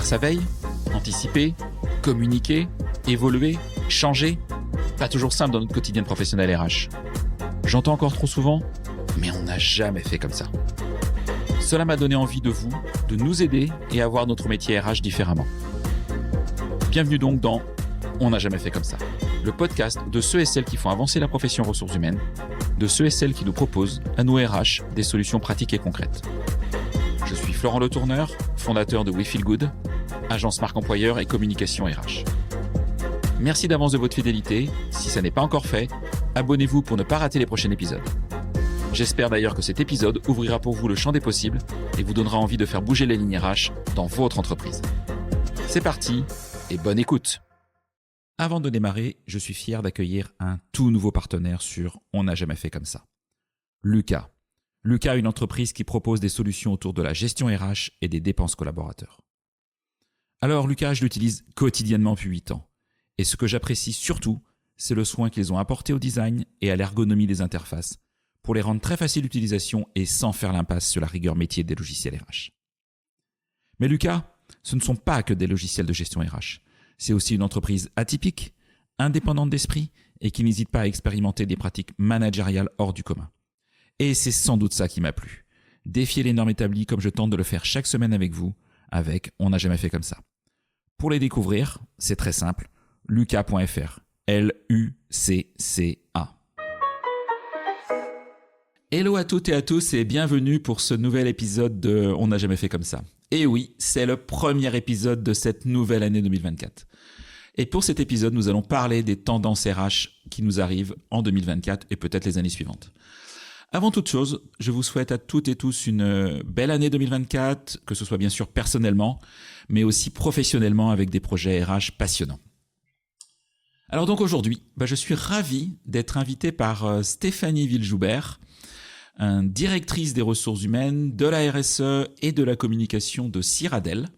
Faire sa veille, anticiper, communiquer, évoluer, changer. Pas toujours simple dans notre quotidien professionnel RH. J'entends encore trop souvent, mais on n'a jamais fait comme ça. Cela m'a donné envie de nous aider et à voir notre métier RH différemment. Bienvenue donc dans On n'a jamais fait comme ça, le podcast de ceux et celles qui font avancer la profession ressources humaines, de ceux et celles qui nous proposent, à nous RH, des solutions pratiques et concrètes. Je suis Florent Le Tourneur, fondateur de We Feel Good, agence marque employeur et communication RH. Merci d'avance de votre fidélité. Si ça n'est pas encore fait, abonnez-vous pour ne pas rater les prochains épisodes. J'espère d'ailleurs que cet épisode ouvrira pour vous le champ des possibles et vous donnera envie de faire bouger les lignes RH dans votre entreprise. C'est parti et bonne écoute. Avant de démarrer, je suis fier d'accueillir un tout nouveau partenaire sur On n'a jamais fait comme ça. Lucas. Lucas, une entreprise qui propose des solutions autour de la gestion RH et des dépenses collaborateurs. Alors Lucas, je l'utilise quotidiennement depuis 8 ans. Et ce que j'apprécie surtout, c'est le soin qu'ils ont apporté au design et à l'ergonomie des interfaces pour les rendre très faciles d'utilisation et sans faire l'impasse sur la rigueur métier des logiciels RH. Mais Lucas, ce ne sont pas que des logiciels de gestion RH. C'est aussi une entreprise atypique, indépendante d'esprit et qui n'hésite pas à expérimenter des pratiques managériales hors du commun. Et c'est sans doute ça qui m'a plu. Défier les normes établies comme je tente de le faire chaque semaine avec vous, avec On n'a jamais fait comme ça. Pour les découvrir, c'est très simple, lucas.fr, L-U-C-C-A. Hello à toutes et à tous et bienvenue pour ce nouvel épisode de On n'a jamais fait comme ça. Et oui, c'est le premier épisode de cette nouvelle année 2024. Et pour cet épisode, nous allons parler des tendances RH qui nous arrivent en 2024 et peut-être les années suivantes. Avant toute chose, je vous souhaite à toutes et tous une belle année 2024, que ce soit bien sûr personnellement, mais aussi professionnellement avec des projets RH passionnants. Alors donc aujourd'hui, je suis ravi d'être invité par Stéphanie Villejoubert, directrice des ressources humaines, de la RSE et de la communication de Cyrrhadel.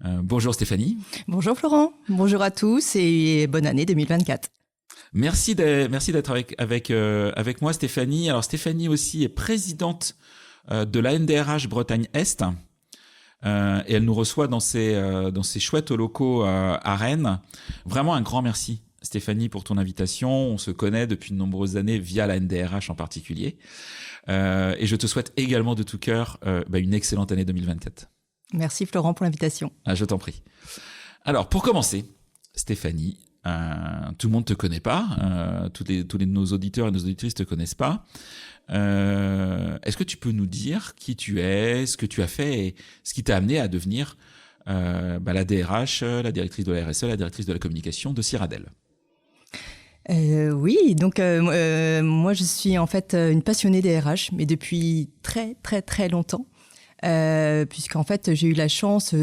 Bonjour Stéphanie. Bonjour Florent, bonjour à tous et bonne année 2024. Merci d'être avec moi Stéphanie. Alors Stéphanie aussi est présidente de la NDRH Bretagne-Est et elle nous reçoit dans ses chouettes locaux à Rennes. Vraiment un grand merci Stéphanie pour ton invitation. On se connaît depuis de nombreuses années via la NDRH en particulier. Et je te souhaite également de tout cœur une excellente année 2024. Merci Florent pour l'invitation. Je t'en prie. Alors pour commencer, Stéphanie, tout le monde te connaît pas, tous nos auditeurs et nos auditrices te connaissent pas. Est-ce que tu peux nous dire qui tu es, ce que tu as fait et ce qui t'a amené à devenir la DRH, la directrice de la RSE, la directrice de la communication de Cyrrhadel? Oui, donc moi je suis en fait une passionnée des RH, mais depuis très très très longtemps. Puisqu'en fait j'ai eu la chance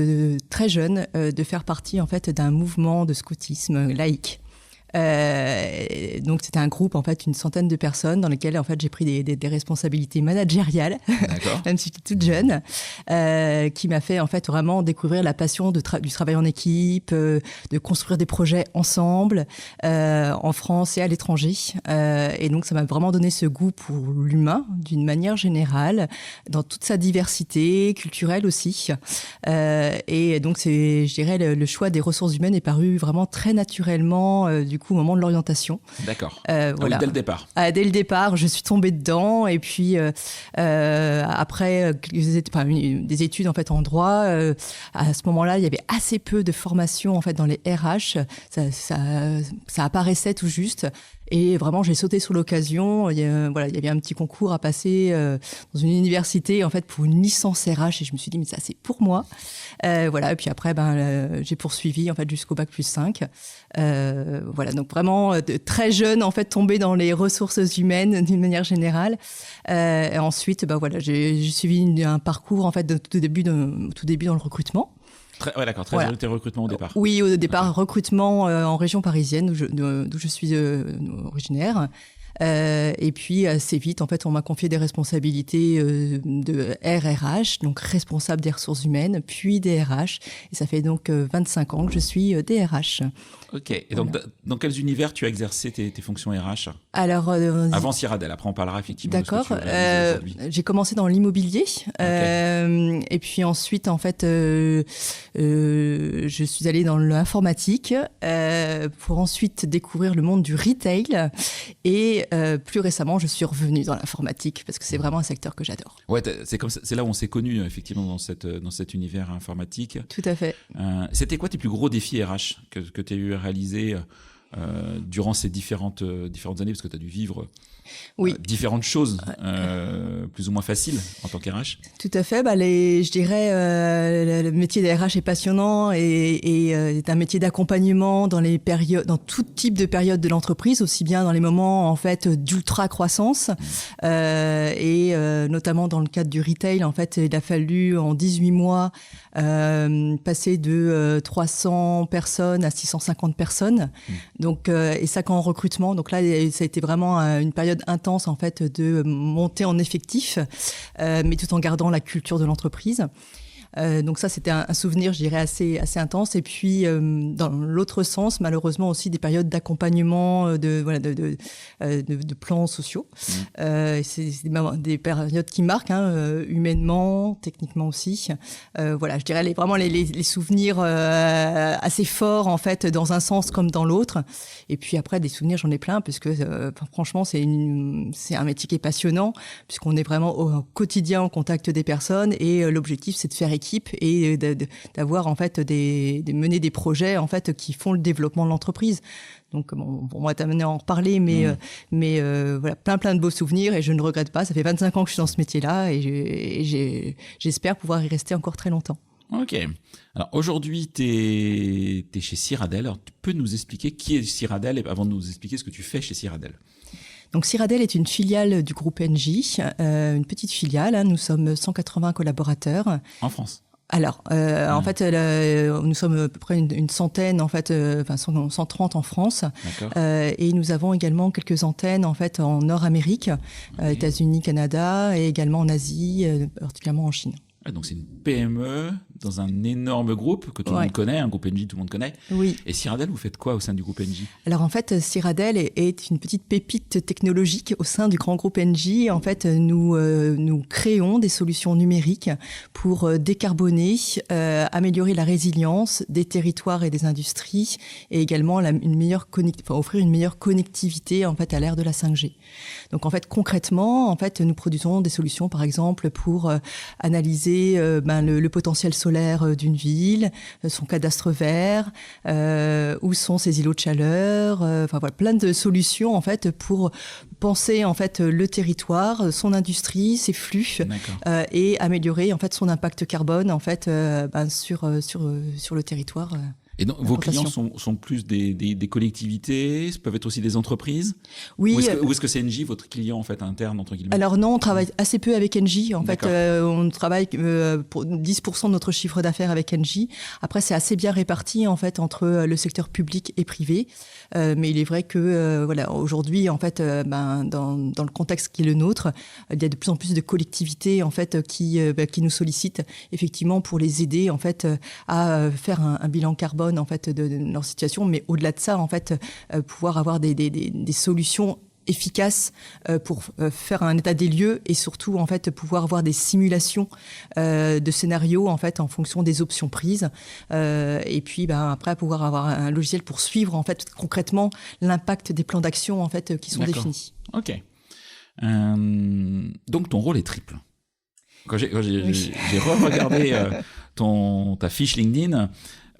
très jeune de faire partie en fait d'un mouvement de scoutisme laïque. Donc c'était un groupe en fait une centaine de personnes dans lesquelles en fait j'ai pris des responsabilités managériales même si j'étais toute jeune, qui m'a fait en fait vraiment découvrir la passion du travail en équipe, de construire des projets ensemble en France et à l'étranger, et donc ça m'a vraiment donné ce goût pour l'humain d'une manière générale dans toute sa diversité culturelle aussi, et donc c'est, je dirais, le choix des ressources humaines est paru vraiment très naturellement du coup au moment de l'orientation. D'accord. Voilà. Oui, dès le départ. Dès le départ, je suis tombée dedans et puis après des études en fait en droit, à ce moment-là, il y avait assez peu de formation en fait dans les RH, ça apparaissait tout juste. Et vraiment, j'ai sauté sur l'occasion. Il y avait un petit concours à passer dans une université en fait pour une licence RH et je me suis dit mais ça c'est pour moi. Et puis après j'ai poursuivi en fait jusqu'au bac+5. Donc vraiment très jeune en fait tombée dans les ressources humaines d'une manière générale. Et ensuite j'ai suivi un parcours en fait de tout début dans le recrutement. Très recrutement au départ. Oui, au départ, recrutement en région parisienne, d'où je suis originaire. Et puis assez vite, en fait, on m'a confié des responsabilités de RRH, donc responsable des ressources humaines, puis DRH. Et ça fait donc 25 ans que je suis DRH. Ok. Et donc, dans quels univers tu as exercé tes fonctions RH? Alors, avant Cyradael, après on parlera effectivement de ce d'accord. que tu réalises aujourd'hui. J'ai commencé dans l'immobilier, et puis ensuite, en fait, je suis allée dans l'informatique pour ensuite découvrir le monde du retail, et plus récemment, je suis revenue dans l'informatique parce que c'est vraiment un secteur que j'adore. Ouais, c'est là où on s'est connus effectivement dans cet univers informatique. Tout à fait. C'était quoi tes plus gros défis RH que tu as eu à réaliser durant ces différentes années, parce que tu as dû vivre différentes choses plus ou moins faciles en tant qu'RH? Tout à fait. Je dirais le métier d'RH est passionnant et est un métier d'accompagnement dans tout type de périodes de l'entreprise, aussi bien dans les moments en fait d'ultra croissance et notamment dans le cadre du retail. En fait, il a fallu en 18 mois passer de 300 personnes à 650 personnes. Donc et ça qu'en recrutement. Donc là, ça a été vraiment une période intense en fait de monter en effectif, mais tout en gardant la culture de l'entreprise. Donc ça, c'était un souvenir, je dirais, assez intense. Et puis, dans l'autre sens, malheureusement aussi des périodes d'accompagnement de plans sociaux. C'est des périodes qui marquent, humainement, techniquement aussi. Je dirais vraiment les souvenirs assez forts, en fait, dans un sens comme dans l'autre. Et puis après, des souvenirs, j'en ai plein, puisque franchement, c'est un métier qui est passionnant, puisqu'on est vraiment au quotidien en contact des personnes. Et l'objectif, c'est de faire équipe et d'avoir en fait de mener des projets en fait qui font le développement de l'entreprise. Donc on va t'amener à en reparler, mais voilà, plein de beaux souvenirs et je ne regrette pas. Ça fait 25 ans que je suis dans ce métier-là et j'espère pouvoir y rester encore très longtemps. Ok. Alors aujourd'hui, tu es chez Cyradael. Alors tu peux nous expliquer qui est Cyradael avant de nous expliquer ce que tu fais chez Cyradael? Donc Cyradael est une filiale du groupe Engie, une petite filiale. Nous sommes 180 collaborateurs. En France? Alors, en fait, nous sommes à peu près une centaine, en fait, 130 en France. Et nous avons également quelques antennes, en fait, en Nord-Amérique, États-Unis, Canada, et également en Asie, particulièrement en Chine. Donc c'est une PME dans un énorme groupe que tout le monde connaît, un groupe Engie, tout le monde connaît. Oui. Et Cyradael, vous faites quoi au sein du groupe Engie? Alors en fait, Cyradael est une petite pépite technologique au sein du grand groupe Engie. En fait, nous créons des solutions numériques pour décarboner, améliorer la résilience des territoires et des industries, et également offrir une meilleure connectivité en fait à l'ère de la 5G. Donc en fait, concrètement, en fait, nous produisons des solutions, par exemple, pour analyser le potentiel solaire d'une ville, son cadastre vert, où sont ses îlots de chaleur, plein de solutions en fait pour penser en fait le territoire, son industrie, ses flux, et améliorer en fait son impact carbone en fait sur le territoire. Et donc, vos clients sont plus des collectivités, peuvent être aussi des entreprises? Oui. Ou est-ce que c'est Engie, votre client en fait interne, entre guillemets? Alors non, on travaille assez peu avec Engie. En fait, on travaille pour 10% de notre chiffre d'affaires avec Engie. Après, c'est assez bien réparti en fait entre le secteur public et privé. Mais il est vrai que aujourd'hui, en fait, dans le contexte qui est le nôtre, il y a de plus en plus de collectivités en fait qui nous sollicitent effectivement pour les aider en fait à faire un bilan carbone en fait de leur situation, mais au-delà de ça en fait pouvoir avoir des solutions efficaces pour faire un état des lieux et surtout en fait pouvoir avoir des simulations de scénarios en fait en fonction des options prises et puis après pouvoir avoir un logiciel pour suivre en fait concrètement l'impact des plans d'action en fait qui sont définis. Ok. Donc ton rôle est triple. Quand j'ai re-regardé ta fiche LinkedIn,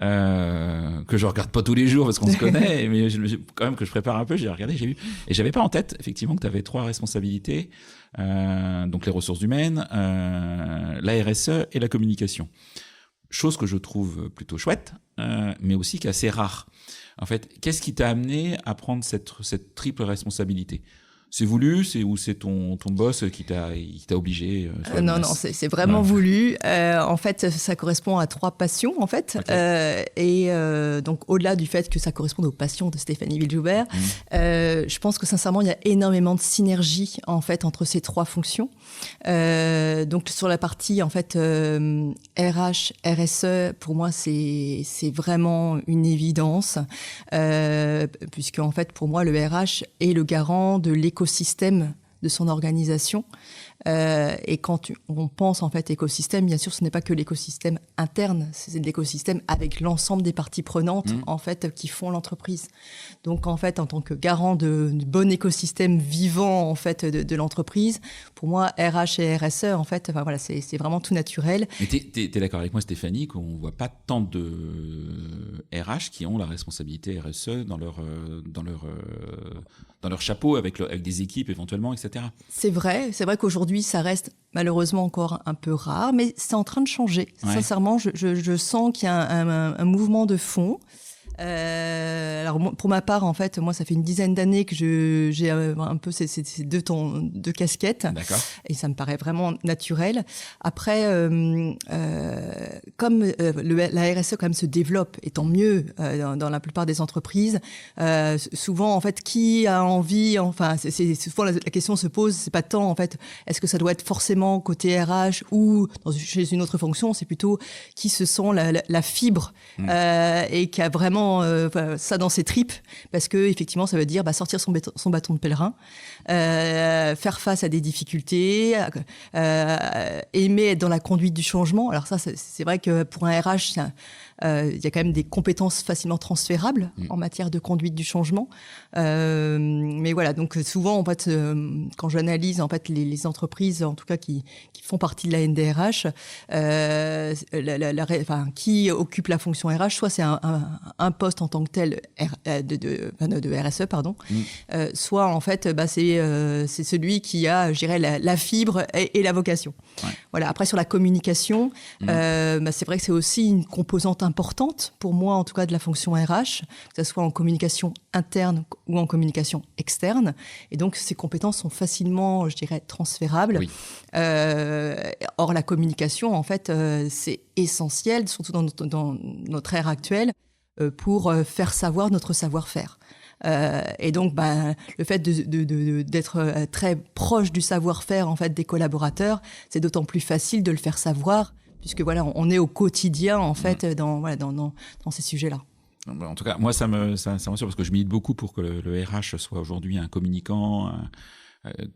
que je regarde pas tous les jours parce qu'on se connaît, mais quand même que je prépare un peu, j'ai regardé, j'ai vu, et j'avais pas en tête effectivement que tu avais 3 responsabilités, donc les ressources humaines, la RSE et la communication. Chose que je trouve plutôt chouette, mais aussi qu'assez rare. En fait, qu'est-ce qui t'a amené à prendre cette triple responsabilité? C'est voulu, c'est ton boss qui t'a obligé Non, c'est vraiment voulu. En fait, ça correspond à 3 passions, en fait. Okay. Donc, au-delà du fait que ça corresponde aux passions de Stéphanie Villejoubert, je pense que sincèrement, il y a énormément de synergie, en fait, entre ces 3 fonctions. Donc, sur la partie, en fait, RH, RSE, pour moi, c'est vraiment une évidence. Puisque, en fait, pour moi, le RH est le garant de l'écosystème de son organisation. Et quand on pense en fait écosystème, bien sûr, ce n'est pas que l'écosystème interne, c'est l'écosystème avec l'ensemble des parties prenantes en fait qui font l'entreprise. Donc en fait, en tant que garant du bon écosystème vivant en fait de l'entreprise, pour moi, RH et RSE en fait, enfin, voilà, c'est vraiment tout naturel. Mais t'es d'accord avec moi, Stéphanie, qu'on voit pas tant de RH qui ont la responsabilité RSE dans leur chapeau avec des équipes éventuellement, etc. C'est vrai qu'aujourd'hui ça reste malheureusement encore un peu rare, mais c'est en train de changer. Ouais. Sincèrement, je sens qu'il y a un mouvement de fond. Alors pour ma part, en fait, moi, ça fait une dizaine d'années que j'ai un peu ces deux casquettes. D'accord. Et ça me paraît vraiment naturel. Après, comme la RSE quand même se développe, et tant mieux dans la plupart des entreprises, souvent en fait, qui a envie, enfin, c'est souvent la question se pose, c'est pas tant en fait, est-ce que ça doit être forcément côté RH ou chez une autre fonction, c'est plutôt qui se sent la fibre et qui a vraiment ça dans ses tripes, parce que effectivement ça veut dire sortir son bâton de pèlerin, faire face à des difficultés, aimer être dans la conduite du changement. Alors ça c'est vrai que pour un RH il y a quand même des compétences facilement transférables en matière de conduite du changement, mais voilà, donc souvent en fait quand j'analyse en fait les entreprises en tout cas qui font partie de la NDRH, qui occupe la fonction RH, soit c'est un poste en tant que tel de RSE, pardon, soit en fait c'est celui qui a, je dirais, la fibre et la vocation. Ouais. Voilà. Après sur la communication, c'est vrai que c'est aussi une composante importante pour moi, en tout cas de la fonction RH, que ce soit en communication interne ou en communication externe. Et donc ces compétences sont facilement, je dirais, transférables. Oui. Or la communication, en fait, c'est essentiel, surtout dans notre ère actuelle, pour faire savoir notre savoir-faire. Et donc, le fait d'être très proche du savoir-faire en fait des collaborateurs, c'est d'autant plus facile de le faire savoir, puisque voilà, on est au quotidien en fait dans ces sujets-là. En tout cas, moi, ça m'assure parce que je milite beaucoup pour que le RH soit aujourd'hui un communicant.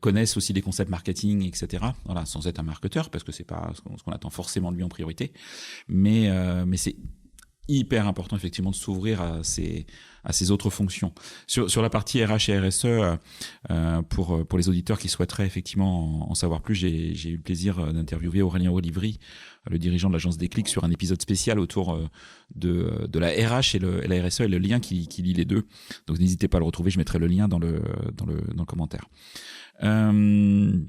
Connaissent aussi les concepts marketing, etc. Voilà, sans être un marketeur, parce que c'est pas ce qu'on attend forcément de lui en priorité. Mais c'est hyper important effectivement de s'ouvrir à ces autres fonctions. Sur la partie RH et RSE, pour les auditeurs qui souhaiteraient effectivement en savoir plus, j'ai eu le plaisir d'interviewer Aurélien Olivry, le dirigeant de l'agence Déclic, sur un épisode spécial autour de la RH et la RSE et le lien qui lie les deux. Donc n'hésitez pas à le retrouver, je mettrai le lien dans le commentaire. Vas-y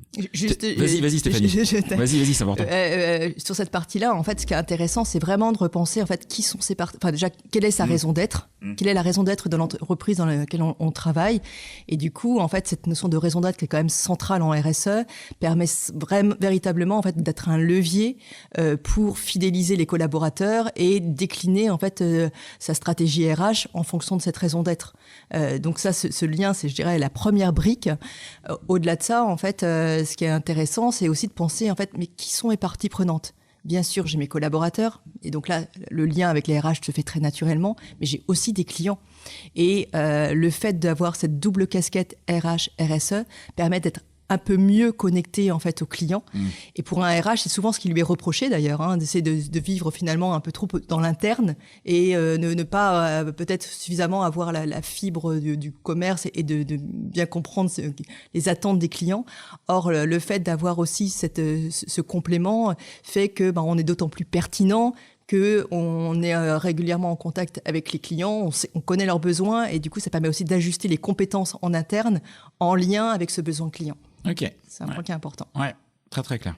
Stéphanie. Vas-y, c'est important. Sur cette partie-là, en fait, ce qui est intéressant, c'est vraiment de repenser en fait qui sont ces parties. Enfin, déjà, quelle est sa raison d'être, quelle est la raison d'être de l'entreprise dans laquelle on travaille. Et du coup, en fait, cette notion de raison d'être qui est quand même centrale en RSE permet vraiment, véritablement, en fait, d'être un levier pour fidéliser les collaborateurs et décliner en fait sa stratégie RH en fonction de cette raison d'être. Donc ça, ce lien, c'est, je dirais, la première brique. Au-delà de ça, en fait, ce qui est intéressant, c'est aussi de penser, en fait, mais qui sont mes parties prenantes ? Bien sûr, j'ai mes collaborateurs, et donc là, le lien avec les RH se fait très naturellement, mais j'ai aussi des clients. Et le fait d'avoir cette double casquette RH-RSE permet d'être un peu mieux connecté en fait aux clients. Et pour un RH, c'est souvent ce qui lui est reproché d'ailleurs, d'essayer de vivre finalement un peu trop dans l'interne et ne pas peut-être suffisamment avoir la fibre du commerce et de bien comprendre les attentes des clients. Or, le fait d'avoir aussi ce complément fait que on est d'autant plus pertinent, qu'on est régulièrement en contact avec les clients, on connaît leurs besoins et du coup, ça permet aussi d'ajuster les compétences en interne en lien avec ce besoin client. Ok. C'est un point qui est important. Ouais, très très clair.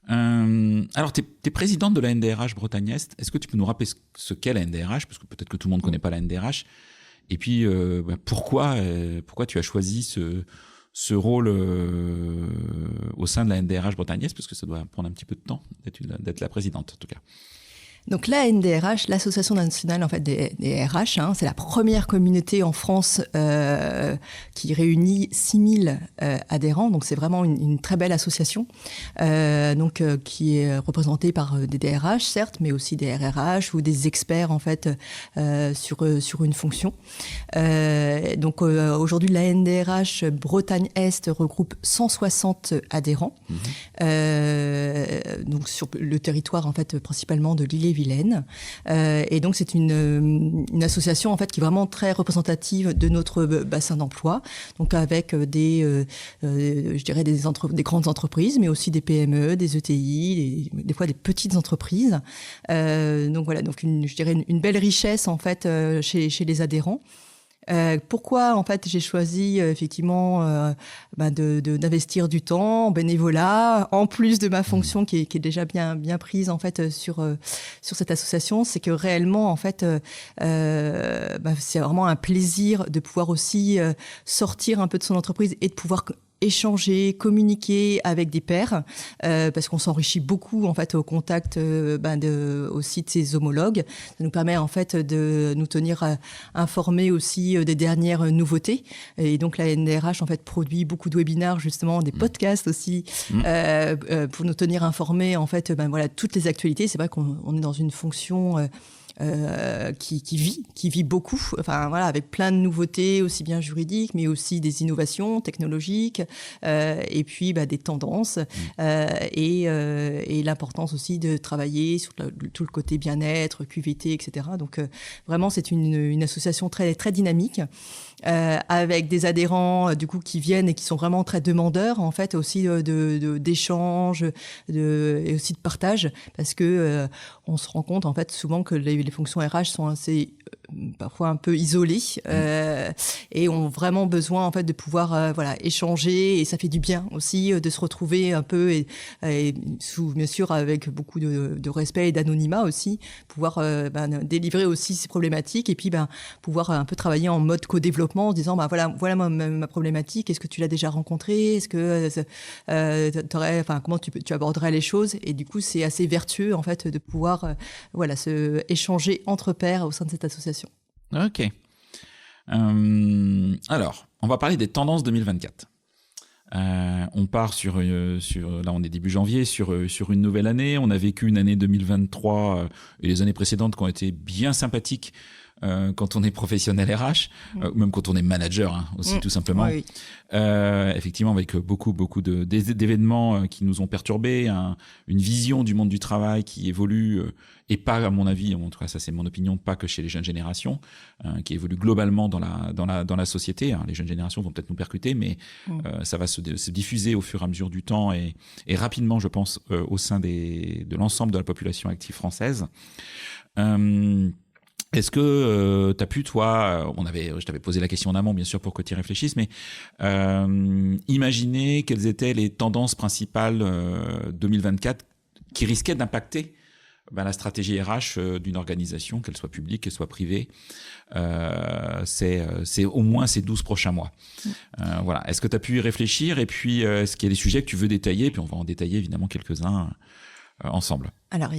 Alors, tu es présidente de la NDRH Bretagne Est. Est-ce que tu peux nous rappeler ce qu'est la NDRH ? Parce que peut-être que tout le monde ne connaît pas la NDRH. Et puis, pourquoi tu as choisi ce rôle au sein de la NDRH bretagnaise, parce que ça doit prendre un petit peu de temps d'être la présidente en tout cas. Donc la NDRH, l'Association nationale en fait des RH, c'est la première communauté en France qui réunit 6000 adhérents. Donc c'est vraiment une très belle association, qui est représentée par des DRH certes, mais aussi des RRH ou des experts en fait sur une fonction. Aujourd'hui la NDRH Bretagne Est regroupe 160 adhérents. Donc sur le territoire en fait principalement de l'Ille-et-Vilaine. Et donc c'est une association en fait qui est vraiment très représentative de notre bassin d'emploi, donc avec des grandes entreprises, mais aussi des PME, des ETI, des fois des petites entreprises. Donc une belle richesse en fait chez les adhérents. Pourquoi en fait j'ai choisi effectivement d'investir du temps en bénévolat en plus de ma fonction qui est déjà bien prise en fait sur cette association, c'est que réellement en fait c'est vraiment un plaisir de pouvoir aussi sortir un peu de son entreprise et de pouvoir échanger, communiquer avec des pairs, parce qu'on s'enrichit beaucoup en fait au contact aussi de ses homologues. Ça nous permet en fait de nous tenir informés aussi des dernières nouveautés. Et donc la NDRH en fait produit beaucoup de webinaires justement, des podcasts aussi, pour nous tenir informés en fait toutes les actualités. C'est vrai qu'on est dans une fonction qui vit beaucoup, avec plein de nouveautés aussi bien juridiques, mais aussi des innovations technologiques, et puis des tendances, et l'importance aussi de travailler sur tout le côté bien-être, QVT, etc. Donc vraiment c'est une association très très dynamique. Avec des adhérents du coup qui viennent et qui sont vraiment très demandeurs en fait aussi d'échanges et aussi de partage, parce que on se rend compte en fait souvent que les fonctions RH sont assez parfois un peu isolées, et ont vraiment besoin en fait de pouvoir échanger, et ça fait du bien aussi de se retrouver un peu et bien sûr avec beaucoup de respect et d'anonymat aussi, pouvoir délivrer aussi ces problématiques, et puis pouvoir un peu travailler en mode co-développement en se disant voilà ma problématique, est-ce que tu l'as déjà rencontrée, est-ce que comment tu aborderais les choses, et du coup c'est assez vertueux en fait de pouvoir se échanger entre pairs au sein de cette association. Ok. Alors, on va parler des tendances 2024. On part sur là on est début janvier, sur une nouvelle année. On a vécu une année 2023 et les années précédentes qui ont été bien sympathiques quand on est professionnel RH, même quand on est manager aussi tout simplement. Oui. Effectivement avec beaucoup d'événements qui nous ont perturbés, une vision du monde du travail qui évolue, et pas à mon avis, en tout cas ça c'est mon opinion, pas que chez les jeunes générations, qui évolue globalement dans la société. Les jeunes générations vont peut-être nous percuter, mais ça va se diffuser au fur et à mesure du temps et rapidement, je pense, au sein de l'ensemble de la population active française. Est-ce que tu as pu, toi, je t'avais posé la question en amont, bien sûr, pour que tu y réfléchisses, mais imaginer quelles étaient les tendances principales 2024 qui risquaient d'impacter la stratégie RH d'une organisation, qu'elle soit publique, qu'elle soit privée. C'est au moins ces 12 prochains mois. Voilà. Est-ce que tu as pu y réfléchir, et puis est-ce qu'il y a des sujets que tu veux détailler, puis on va en détailler évidemment quelques-uns ensemble. Alors,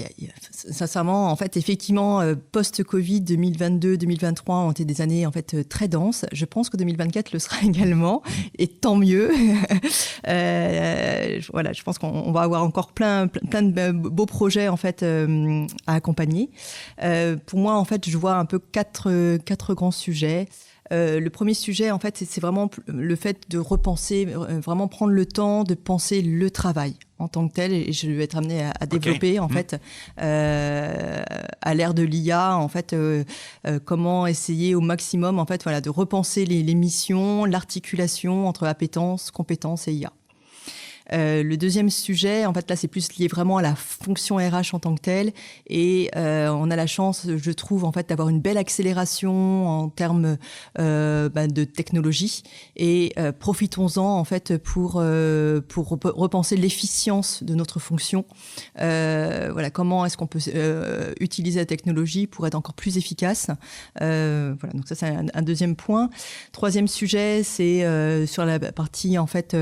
sincèrement, en fait, effectivement, post-Covid, 2022-2023 ont été des années en fait très denses. Je pense que 2024 le sera également, et tant mieux. Je pense qu'on va avoir encore plein de beaux projets en fait à accompagner. Pour moi, en fait, je vois un peu quatre grands sujets. Le premier sujet, en fait, c'est vraiment le fait de repenser, vraiment prendre le temps de penser le travail en tant que tel, et je vais être amenée à développer en fait à l'ère de l'IA, en fait, comment essayer au maximum en fait de repenser les missions, l'articulation entre appétence, compétence et IA. Le deuxième sujet, en fait, là, c'est plus lié vraiment à la fonction RH en tant que telle. Et on a la chance, je trouve, en fait, d'avoir une belle accélération en termes de technologie. Et profitons-en, en fait, pour repenser l'efficience de notre fonction. Voilà, comment est-ce qu'on peut utiliser la technologie pour être encore plus efficace. Voilà, donc ça, c'est un deuxième point. Troisième sujet, c'est sur la partie, en fait,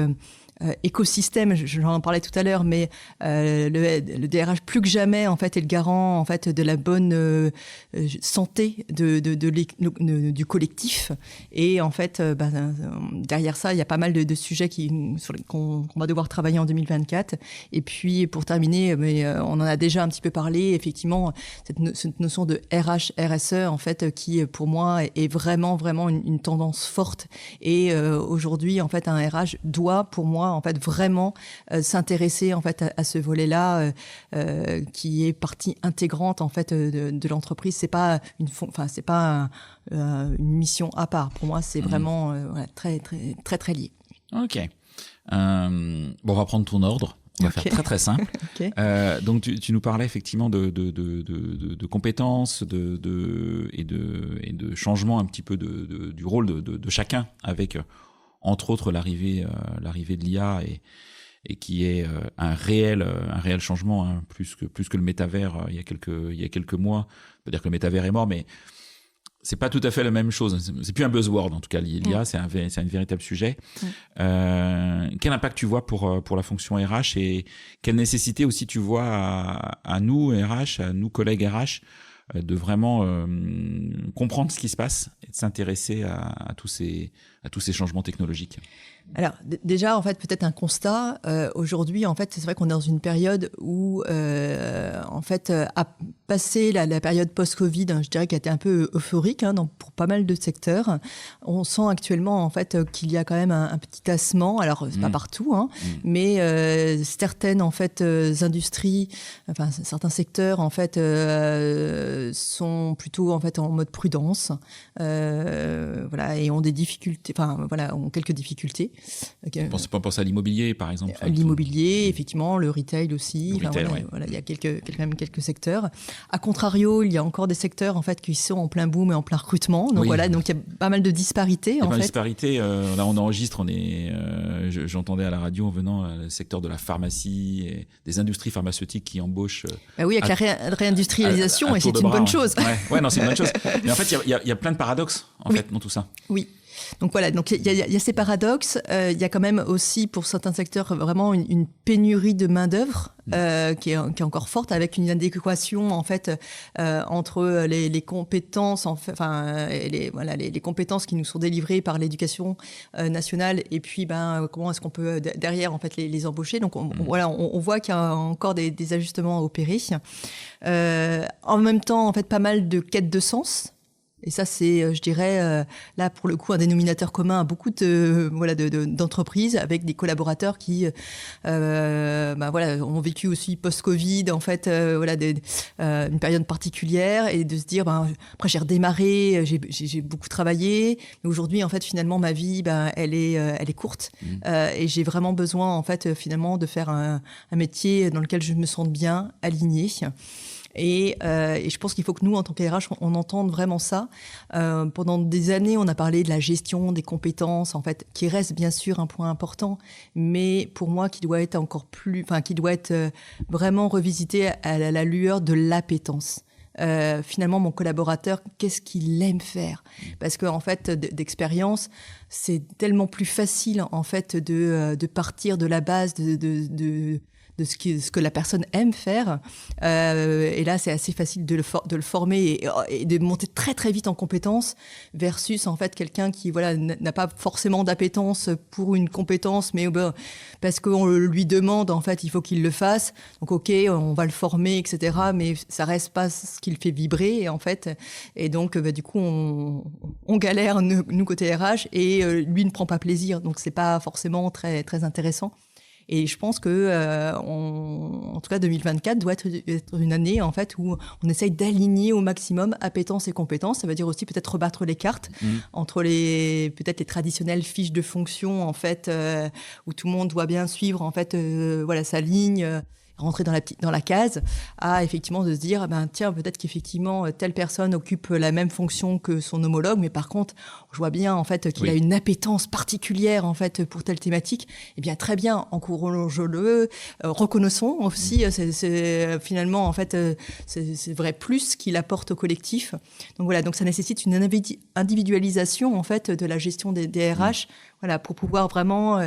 écosystème, j'en parlais tout à l'heure, mais le DRH plus que jamais en fait est le garant en fait de la bonne santé du collectif. Et en fait, derrière ça, il y a pas mal de sujets qu'on va devoir travailler en 2024. Et puis pour terminer, on en a déjà un petit peu parlé. Effectivement, cette notion de RH RSE en fait, qui pour moi est vraiment une tendance forte. Et aujourd'hui, en fait, un RH doit pour moi en fait vraiment s'intéresser en fait à ce volet-là qui est partie intégrante en fait de l'entreprise. C'est pas une mission à part. Pour moi, c'est vraiment très lié. Ok. Bon, on va prendre ton ordre. On va faire très simple. Okay. Donc tu nous parlais effectivement de compétences et de changement un petit peu du rôle de chacun avec entre autres l'arrivée de l'IA et qui est un réel changement, hein, plus que le métavers il y a quelques mois. On peut dire que le métavers est mort, mais c'est pas tout à fait la même chose. C'est plus un buzzword en tout cas. L'IA, c'est un véritable sujet. Quel impact tu vois pour la fonction RH et quelle nécessité aussi tu vois à nous RH, à nous collègues RH, de vraiment comprendre ce qui se passe et de s'intéresser à tous ces changements technologiques. Alors déjà, en fait, peut-être un constat. Aujourd'hui, en fait, c'est vrai qu'on est dans une période où, en fait, à passer la période post-Covid, je dirais qu'elle a été un peu euphorique pour pas mal de secteurs. On sent actuellement, en fait, qu'il y a quand même un petit tassement. Alors, c'est pas partout, mais certaines, en fait, industries, enfin certains secteurs, en fait, sont plutôt, en fait, en mode prudence, voilà, et ont des difficultés. Enfin, voilà, ont quelques difficultés. On pense à l'immobilier, par exemple. L'immobilier, effectivement, le retail aussi. Le retail, voilà, il y a quand même quelques secteurs. A contrario, il y a encore des secteurs en fait qui sont en plein boom et en plein recrutement. Donc voilà, donc il y a pas mal de disparités. Il y a pas mal de disparités. Là, on enregistre. J'entendais à la radio en venant le secteur de la pharmacie et des industries pharmaceutiques qui embauchent. Oui, avec la réindustrialisation, et c'est une bonne chose. Ouais, non, c'est une bonne chose. Mais en fait, il y a plein de paradoxes fait dans tout ça. Oui. Donc voilà, donc il y a ces paradoxes. Il y a quand même aussi pour certains secteurs vraiment une pénurie de main d'œuvre qui est encore forte, avec une inadéquation en fait entre les compétences, les compétences qui nous sont délivrées par l'éducation nationale et puis comment est-ce qu'on peut derrière en fait les embaucher. Donc on voit qu'il y a encore des ajustements à opérer. En même temps, en fait, pas mal de quêtes de sens. Et ça, c'est, je dirais, là, pour le coup, un dénominateur commun à beaucoup d'entreprises avec des collaborateurs qui ont vécu aussi post-Covid, en fait, une période particulière, et de se dire, après, j'ai redémarré, j'ai beaucoup travaillé, mais aujourd'hui, en fait, finalement, ma vie, elle est courte, et j'ai vraiment besoin, en fait, finalement, de faire un métier dans lequel je me sente bien, alignée. Et je pense qu'il faut que nous, en tant qu'RH, on entende vraiment ça. Pendant des années, on a parlé de la gestion des compétences, en fait, qui reste bien sûr un point important, mais pour moi, qui doit être qui doit être vraiment revisité à la lueur de l'appétence. Finalement, mon collaborateur, qu'est-ce qu'il aime faire ? Parce que en fait, d'expérience, c'est tellement plus facile en fait de partir de la base de ce que la personne aime faire. Et là, c'est assez facile de le former et de monter très, très vite en compétences versus, en fait, quelqu'un qui, n'a pas forcément d'appétence pour une compétence, mais parce qu'on lui demande, en fait, il faut qu'il le fasse. Donc, OK, on va le former, etc. Mais ça reste pas ce qui le fait vibrer, en fait. Et donc, du coup, on galère, nous, côté RH, et lui ne prend pas plaisir. Donc, c'est pas forcément très, très intéressant. Et je pense que en tout cas 2024 doit être une année en fait où on essaye d'aligner au maximum appétence et compétences. Ça veut dire aussi peut-être rebattre les cartes entre peut-être les traditionnelles fiches de fonction en fait où tout le monde doit bien suivre en fait sa ligne. Rentrer dans la case, à effectivement de se dire tiens, peut-être qu'effectivement telle personne occupe la même fonction que son homologue, mais par contre je vois bien en fait qu'il a une appétence particulière en fait pour telle thématique. Eh bien très bien, encourageons-le, reconnaissons aussi c'est finalement en fait c'est vrai plus qu'il apporte au collectif. Donc voilà, donc ça nécessite une individualisation en fait de la gestion des RH. Voilà, pour pouvoir vraiment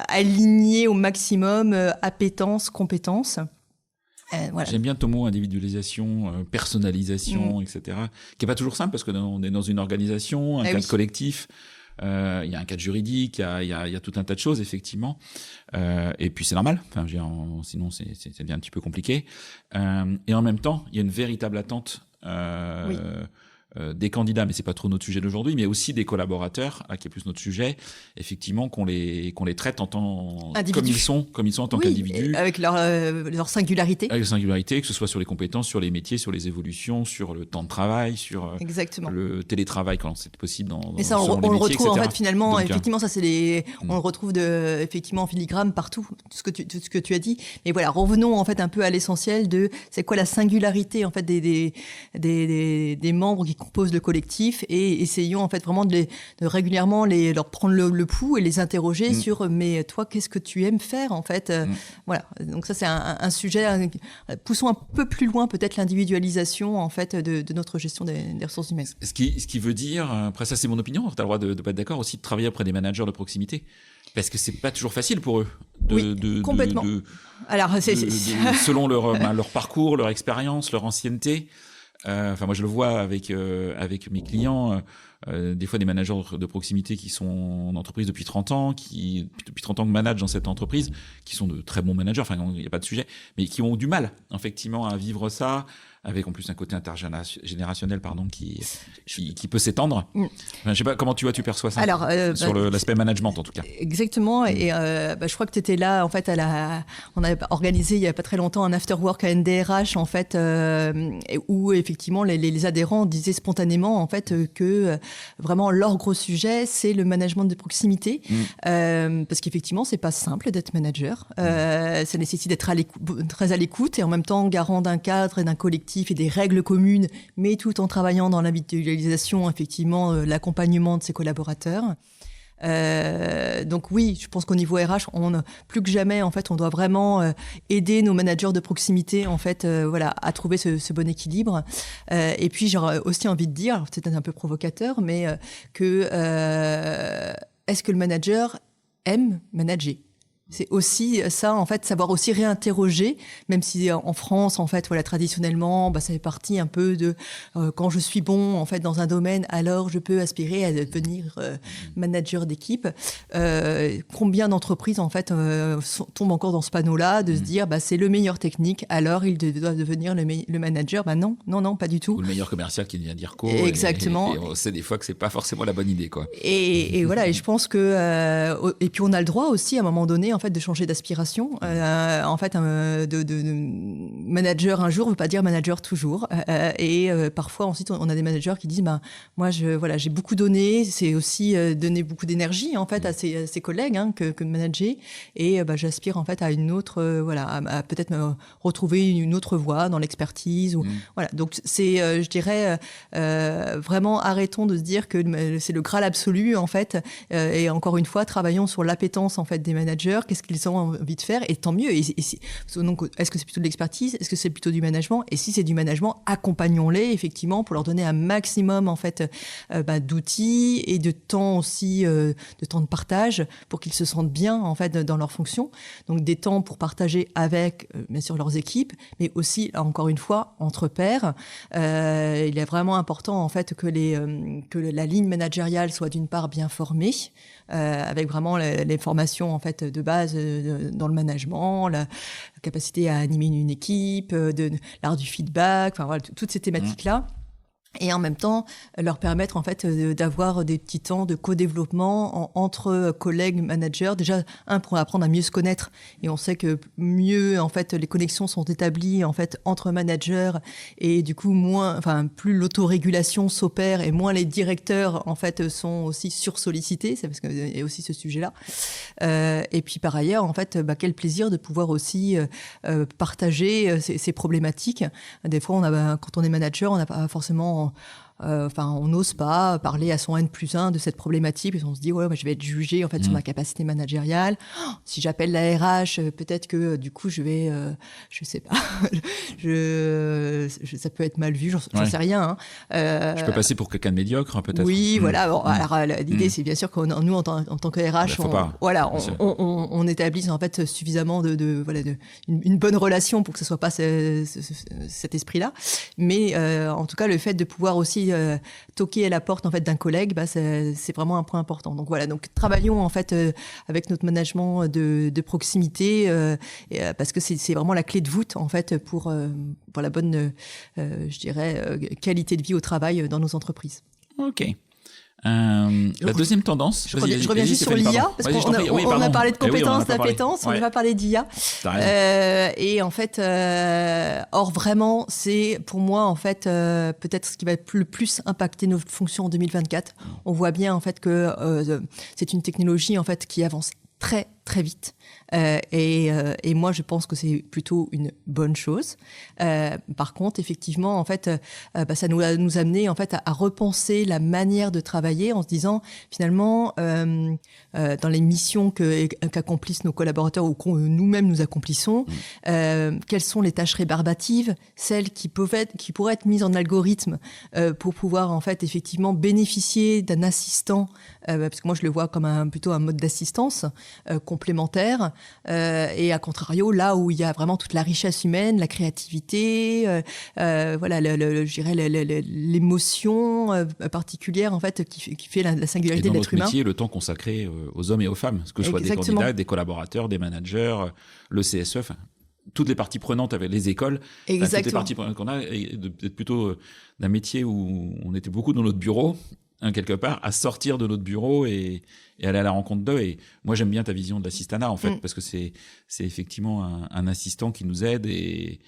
aligner au maximum appétence, compétences. Voilà. J'aime bien ton mot individualisation, personnalisation, etc. Qui n'est pas toujours simple parce qu'on est dans une organisation, un cadre collectif. Il y a un cadre juridique, il y a tout un tas de choses effectivement, et puis c'est normal. Enfin, sinon c'est bien un petit peu compliqué. Et en même temps, il y a une véritable attente. Des candidats, mais c'est pas trop notre sujet d'aujourd'hui, mais aussi des collaborateurs, qui est plus notre sujet, effectivement, qu'on les traite comme ils sont en tant qu'individus, avec leur singularité. Avec leur singularité, que ce soit sur les compétences, sur les métiers, sur les évolutions, sur le temps de travail, sur le télétravail quand c'est possible. Et ça, on le retrouve en fait finalement. Donc, effectivement, ça c'est on le retrouve effectivement en filigrane partout, tout ce que tu as dit. Mais voilà, revenons en fait un peu à l'essentiel de c'est quoi la singularité en fait des membres qui composent le collectif, et essayons en fait vraiment de régulièrement leur prendre le pouls et les interroger sur mais toi qu'est-ce que tu aimes faire en fait. Voilà, donc ça c'est un sujet. Poussons un peu plus loin peut-être l'individualisation en fait de notre gestion des ressources humaines. Ce qui veut dire, après ça c'est mon opinion, tu as le droit de pas être d'accord, aussi de travailler auprès des managers de proximité, parce que c'est pas toujours facile pour eux complètement. Alors selon leur parcours, leur expérience, leur ancienneté. Moi je le vois avec mes clients, des fois des managers de proximité qui sont en entreprise depuis 30 ans, qui depuis 30 ans que managent dans cette entreprise, qui sont de très bons managers, enfin il n'y a pas de sujet, mais qui ont du mal effectivement à vivre ça, avec en plus un côté intergénérationnel qui peut s'étendre. Enfin, je sais pas comment tu perçois ça. Alors, sur l'aspect management en tout cas. Exactement. Et je crois que tu étais là en fait on a organisé il y a pas très longtemps un after work à NDRH en fait où effectivement les adhérents disaient spontanément en fait que vraiment leur gros sujet c'est le management de proximité parce qu'effectivement c'est pas simple d'être manager. Ça nécessite d'être très à l'écoute et en même temps garant d'un cadre et d'un collectif et des règles communes, mais tout en travaillant dans l'individualisation, effectivement, l'accompagnement de ses collaborateurs. Donc oui, je pense qu'au niveau RH, plus que jamais, en fait, on doit vraiment aider nos managers de proximité, en fait, à trouver ce bon équilibre. Et puis, j'aurais aussi envie de dire, alors, c'est peut-être un peu provocateur, mais est-ce que le manager aime manager ? C'est aussi ça, en fait, savoir aussi réinterroger, même si en France, en fait, traditionnellement, ça fait partie un peu de quand je suis bon, en fait, dans un domaine, alors je peux aspirer à devenir manager d'équipe. Combien d'entreprises, en fait, tombent encore dans ce panneau-là de se dire, c'est le meilleur technique, alors il doit devenir le manager. Non, pas du tout. Ou le meilleur commercial qui devient DIRCO. Exactement. Et on sait des fois que c'est pas forcément la bonne idée, quoi. Et voilà, et je pense que et puis on a le droit aussi à un moment donné en fait de changer d'aspiration. En fait, de manager un jour veut pas dire manager toujours. Et parfois ensuite on a des managers qui disent moi j'ai beaucoup donné, c'est aussi donner beaucoup d'énergie en fait à ses collègues que de manager. Et j'aspire en fait à une autre à peut-être me retrouver une autre voie dans l'expertise ou voilà. Donc c'est je dirais vraiment arrêtons de se dire que c'est le Graal absolu en fait. Et encore une fois, travaillons sur l'appétence en fait des managers. Qu'est-ce qu'ils ont envie de faire, et tant mieux. Donc, est-ce que c'est plutôt de l'expertise, est-ce que c'est plutôt du management, et si c'est du management, accompagnons-les effectivement pour leur donner un maximum en fait d'outils et de temps aussi, de temps de partage pour qu'ils se sentent bien en fait dans leur fonction. Donc des temps pour partager avec bien sûr leurs équipes, mais aussi encore une fois entre pairs. Il est vraiment important en fait que la ligne managériale soit d'une part bien formée, avec vraiment les formations en fait de base dans le management, la capacité à animer une équipe, l'art du feedback, toutes ces thématiques-là. et en même temps leur permettre en fait d'avoir des petits temps de co-développement entre collègues, managers. Déjà pour apprendre à mieux se connaître, et on sait que mieux en fait les connexions sont établies en fait entre managers, et du coup plus l'autorégulation s'opère et moins les directeurs en fait sont aussi sursollicités. C'est parce qu'il y a aussi ce sujet-là. Et puis par ailleurs en fait quel plaisir de pouvoir aussi partager ces problématiques. Des fois quand on est manager, on n'a pas forcément on n'ose pas parler à son N+1 de cette problématique, parce qu'on se dit je vais être jugé en fait sur ma capacité managériale. Si j'appelle la RH, peut-être que du coup je vais, je sais pas, ça peut être mal vu, j'en sais rien. Je peux passer pour quelqu'un de médiocre, peut-être. Oui, voilà. Bon, alors l'idée c'est bien sûr que nous en tant que RH, on établisse en fait suffisamment une bonne relation pour que ce soit pas cet esprit-là. Mais en tout cas, le fait de pouvoir aussi toquer à la porte en fait d'un collègue, c'est vraiment un point important. Donc voilà, donc travaillons en fait avec notre management de proximité, parce que c'est vraiment la clé de voûte en fait pour la bonne, je dirais, qualité de vie au travail dans nos entreprises. Ok. La deuxième tendance. Je reviens juste sur l'IA, parce qu'on a parlé de compétences, d'appétence, on n'a pas parlé d'IA. Et en fait, vraiment, c'est pour moi en fait peut-être ce qui va le plus impacter nos fonctions en 2024. On voit bien en fait que c'est une technologie en fait qui avance très très vite. Et moi, je pense que c'est plutôt une bonne chose. Par contre, effectivement, en fait, ça nous amené en fait à repenser la manière de travailler en se disant finalement dans les missions qu'accomplissent nos collaborateurs ou que nous-mêmes nous accomplissons, quelles sont les tâches rébarbatives, celles qui pourraient être mises en algorithme pour pouvoir en fait effectivement bénéficier d'un assistant, parce que moi je le vois comme plutôt un mode d'assistance complémentaire. Et à contrario, là où il y a vraiment toute la richesse humaine, la créativité, je dirais l'émotion particulière en fait qui fait la singularité de l'être humain. Et dans votre métier, le temps consacré aux hommes et aux femmes, que ce soit des candidats, des collaborateurs, des managers, le CSE, toutes les parties prenantes avec les écoles, toutes les parties prenantes qu'on a, et d'être plutôt d'un métier où on était beaucoup dans notre bureau, quelque part, à sortir de notre bureau et aller à la rencontre d'eux. Et moi, j'aime bien ta vision de l'assistanat, en fait, parce que c'est effectivement un assistant qui nous aide et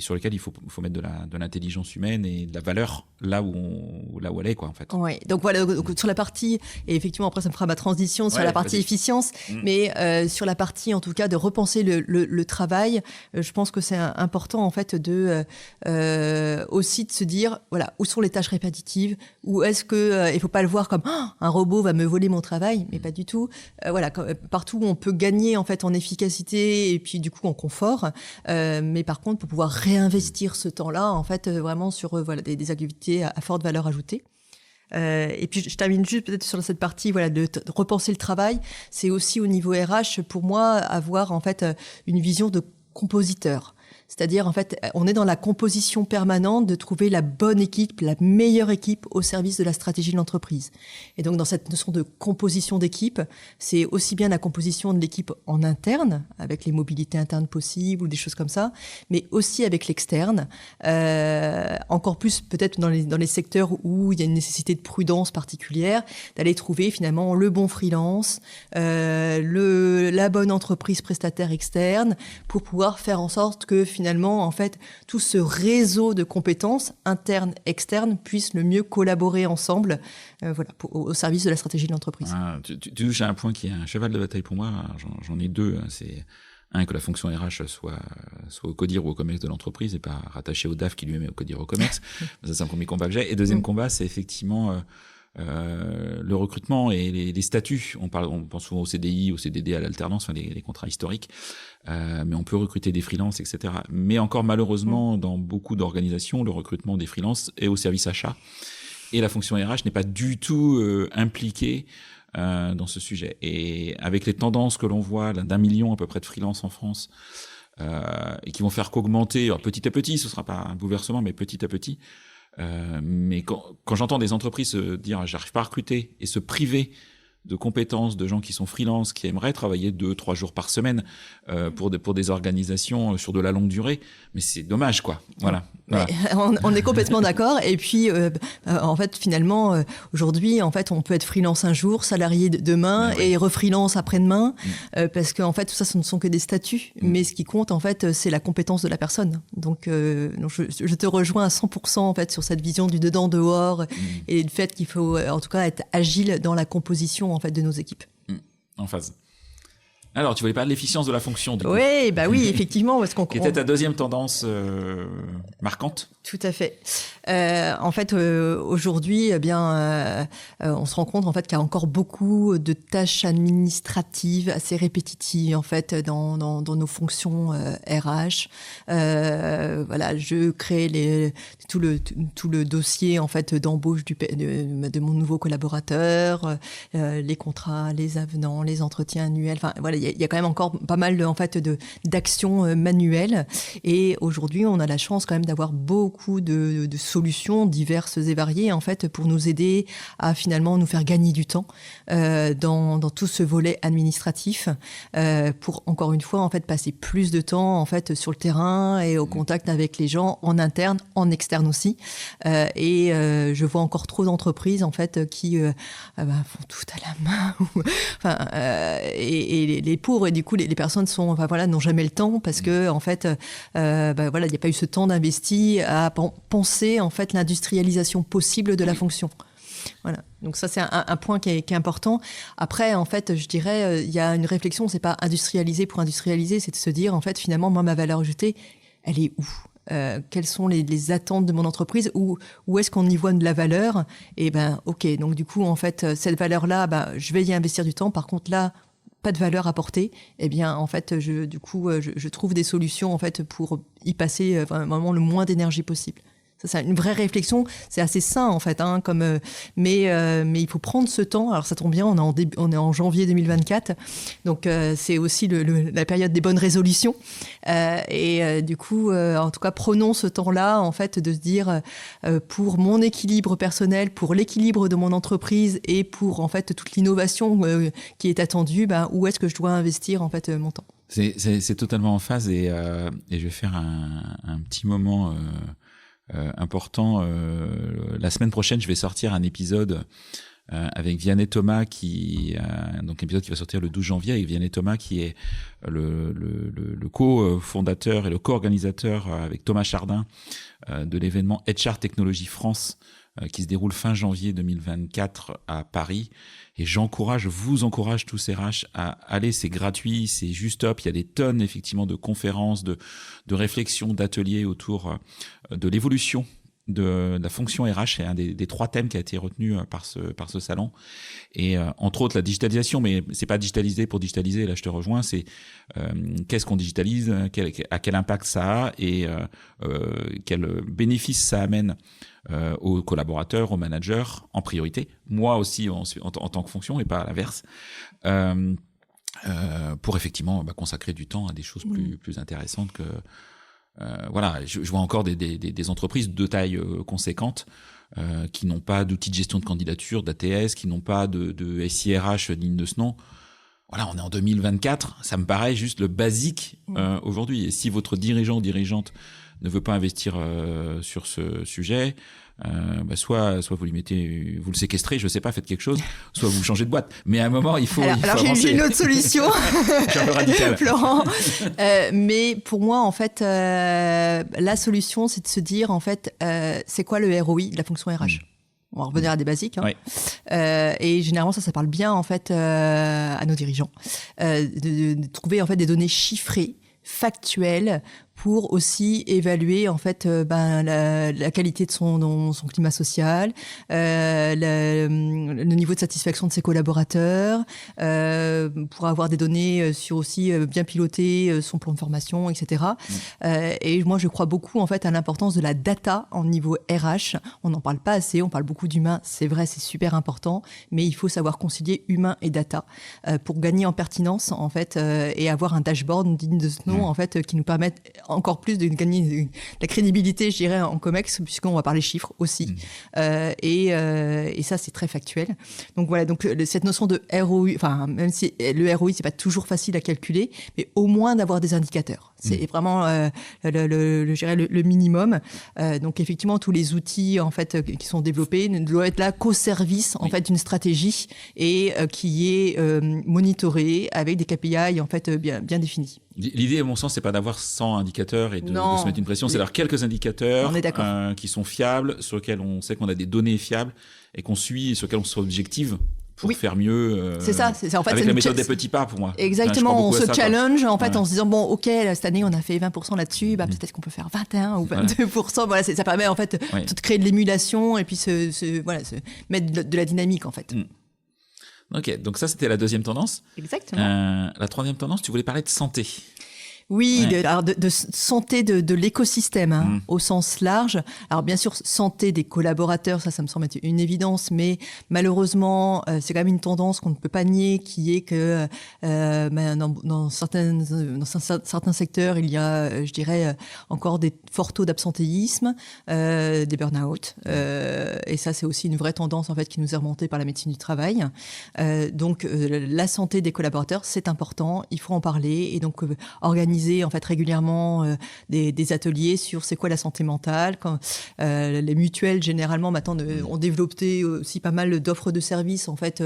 sur lequel il faut mettre de l'intelligence humaine et de la valeur là où elle est, quoi, en fait. Ouais. Donc voilà, sur la partie, et effectivement après ça me fera ma transition sur la partie efficience, mais sur la partie en tout cas de repenser le travail, je pense que c'est important en fait de aussi de se dire où sont les tâches répétitives, ou est-ce que il faut pas le voir comme un robot va me voler mon travail, mais pas du tout. Partout où on peut gagner en fait en efficacité et puis du coup en confort, mais par contre pour pouvoir réinvestir ce temps-là en fait vraiment sur des activités à forte valeur ajoutée. Et puis je termine juste peut-être sur cette partie de repenser le travail. C'est aussi au niveau RH pour moi avoir en fait une vision de compositeur. C'est-à-dire, en fait, on est dans la composition permanente de trouver la bonne équipe, la meilleure équipe au service de la stratégie de l'entreprise. Et donc, dans cette notion de composition d'équipe, c'est aussi bien la composition de l'équipe en interne, avec les mobilités internes possibles ou des choses comme ça, mais aussi avec l'externe. Encore plus, peut-être, dans les secteurs où il y a une nécessité de prudence particulière, d'aller trouver, finalement, le bon freelance, la bonne entreprise prestataire externe, pour pouvoir faire en sorte que, finalement, en fait, tout ce réseau de compétences internes, externes, puisse le mieux collaborer ensemble, au service de la stratégie de l'entreprise. Tu touches à un point qui est un cheval de bataille pour moi. J'en ai deux. C'est que la fonction RH soit au CODIR ou au COMEX de l'entreprise et pas rattachée au DAF qui lui-même est au CODIR ou au COMEX. Ça, c'est un premier combat que j'ai. Et deuxième combat, c'est effectivement le recrutement et les statuts. On pense souvent au CDI, au CDD, à l'alternance, les contrats historiques. Mais on peut recruter des freelances, etc. Mais encore malheureusement, dans beaucoup d'organisations, le recrutement des freelances est au service achat. Et la fonction RH n'est pas du tout impliquée dans ce sujet. Et avec les tendances que l'on voit d'1 million à peu près de freelances en France, et qui vont faire qu'augmenter petit à petit, ce sera pas un bouleversement, mais petit à petit. Mais quand j'entends des entreprises se dire j'arrive pas à recruter et se priver de compétences de gens qui sont freelance, qui aimeraient travailler 2-3 jours par semaine pour des organisations sur de la longue durée, mais c'est dommage, quoi. Voilà. Voilà. On est complètement d'accord. Et puis, en fait, finalement, aujourd'hui, en fait, on peut être freelance un jour, salarié demain et refreelance après-demain, parce qu'en fait, tout ça, ce ne sont que des statuts. Mais ce qui compte, en fait, c'est la compétence de la personne. Donc, je te rejoins à 100% en fait sur cette vision du dedans-dehors et le fait qu'il faut, en tout cas, être agile dans la composition en fait de nos équipes. En phase. Alors, tu voulais parler de l'efficience de la fonction, du coup. Oui, oui, effectivement. Parce qui était ta deuxième tendance marquante. Tout à fait. En fait, aujourd'hui, eh bien, on se rend compte en fait qu'il y a encore beaucoup de tâches administratives assez répétitives en fait dans nos fonctions RH. Voilà, je crée tout le dossier en fait d'embauche de mon nouveau collaborateur, les contrats, les avenants, les entretiens annuels. Enfin, voilà, il y a quand même encore pas mal en fait d'actions manuelles. Et aujourd'hui, on a la chance quand même d'avoir beaucoup de solutions diverses et variées en fait pour nous aider à finalement nous faire gagner du temps dans tout ce volet administratif pour encore une fois en fait passer plus de temps en fait sur le terrain et au contact avec les gens en interne, en externe aussi. Et je vois encore trop d'entreprises en fait qui font tout à la main. Et les pauvres et du coup les personnes n'ont jamais le temps parce que en fait voilà, il n'y a pas eu ce temps d'investi à penser en fait l'industrialisation possible de la fonction. Voilà. Donc ça c'est un point qui est important. Après en fait je dirais il y a une réflexion, c'est pas industrialiser pour industrialiser, c'est de se dire en fait finalement moi ma valeur ajoutée elle est où? Quelles sont les attentes de mon entreprise, où est-ce qu'on y voit de la valeur? Et ok, donc du coup en fait cette valeur là je vais y investir du temps, par contre là pas de valeur apportée, eh bien en fait je trouve des solutions en fait pour y passer vraiment le moins d'énergie possible. Ça, c'est une vraie réflexion, c'est assez sain en fait, hein, mais il faut prendre ce temps. Alors ça tombe bien, on est en janvier 2024, donc c'est aussi la période des bonnes résolutions. Du coup, en tout cas, prenons ce temps-là en fait de se dire pour mon équilibre personnel, pour l'équilibre de mon entreprise et pour en fait toute l'innovation qui est attendue, où est-ce que je dois investir en fait mon temps. C'est totalement en phase et je vais faire un petit moment. Important. La semaine prochaine, je vais sortir un épisode avec Vianney Thomas, donc l'épisode qui va sortir le 12 janvier avec Vianney Thomas, qui est le co-fondateur et le co-organisateur avec Thomas Chardin de l'événement HR Technologie France qui se déroule fin janvier 2024 à Paris. Et je vous encourage tous RH à aller, c'est gratuit, c'est juste top. Il y a des tonnes effectivement de conférences, de réflexions, d'ateliers autour de l'évolution de la fonction RH. C'est un des 3 thèmes qui a été retenu par ce salon. Et entre autres la digitalisation, mais c'est pas digitaliser pour digitaliser. Là, je te rejoins. C'est qu'est-ce qu'on digitalise, à quel impact ça a et quel bénéfice ça amène aux collaborateurs, aux managers en priorité. Moi aussi en tant que fonction et pas à l'inverse. Pour effectivement consacrer du temps à des choses plus intéressantes que voilà. Je vois encore des entreprises de taille conséquente qui n'ont pas d'outils de gestion de candidature, d'ATS, qui n'ont pas de SIRH digne de ce nom. Voilà, on est en 2024, ça me paraît juste le basique aujourd'hui. Et si votre dirigeant ou dirigeante ne veut pas investir sur ce sujet, soit vous le séquestrez, je sais pas, faites quelque chose, soit vous changez de boîte. Mais à un moment, il faut avancer. J'ai une autre solution. Je suis un peu radical. Florent. Mais pour moi, en fait, la solution, c'est de se dire, en fait, c'est quoi le ROI de la fonction RH? On va revenir à des basiques. Hein. Ouais. Et généralement, ça parle bien, en fait, à nos dirigeants. De trouver, en fait, des données chiffrées, factuelles, pour aussi évaluer en fait la qualité de son climat social, le niveau de satisfaction de ses collaborateurs, pour avoir des données sur aussi bien piloter son plan de formation, etc. Et moi je crois beaucoup en fait à l'importance de la data en niveau RH. On n'en parle pas assez, on parle beaucoup d'humain, c'est vrai, c'est super important, mais il faut savoir concilier humain et data pour gagner en pertinence en fait et avoir un dashboard digne de ce nom en fait qui nous permette encore plus de gagner de la crédibilité, je dirais, en COMEX, puisqu'on va parler chiffres aussi. Et ça, c'est très factuel. Donc voilà, donc cette notion de ROI, enfin, même si le ROI, c'est pas toujours facile à calculer, mais au moins d'avoir des indicateurs. C'est vraiment je dirais le minimum. Donc effectivement, tous les outils en fait qui sont développés ne doivent être là qu'au service en fait d'une stratégie et qui est monitorée avec des KPI en fait bien définis. L'idée, à mon sens, c'est pas d'avoir 100 indicateurs et de se mettre une pression, c'est d'avoir quelques indicateurs qui sont fiables, sur lesquels on sait qu'on a des données fiables et qu'on suit, sur lesquels on soit objective pour faire mieux. C'est ça. En fait, avec la méthode des petits pas pour moi. Exactement, on se challenge en fait en se disant bon, ok, cette année on a fait 20% là-dessus, peut-être qu'on peut faire 21 ou 22%. Voilà, ça permet en fait de créer de l'émulation et puis se mettre de la dynamique en fait. Ok, donc ça c'était la deuxième tendance. Exactement. La troisième tendance, tu voulais parler de santé. Oui, de santé de l'écosystème au sens large. Alors bien sûr, santé des collaborateurs, ça me semble être une évidence, mais malheureusement, c'est quand même une tendance qu'on ne peut pas nier, qui est que dans certains secteurs, il y a, je dirais, encore des forts taux d'absentéisme, des burn-out, et ça c'est aussi une vraie tendance en fait qui nous est remontée par la médecine du travail. Donc la santé des collaborateurs, c'est important, il faut en parler et donc organiser en fait régulièrement des ateliers sur c'est quoi la santé mentale. Quand, les mutuelles généralement maintenant ont développé aussi pas mal d'offres de services en fait,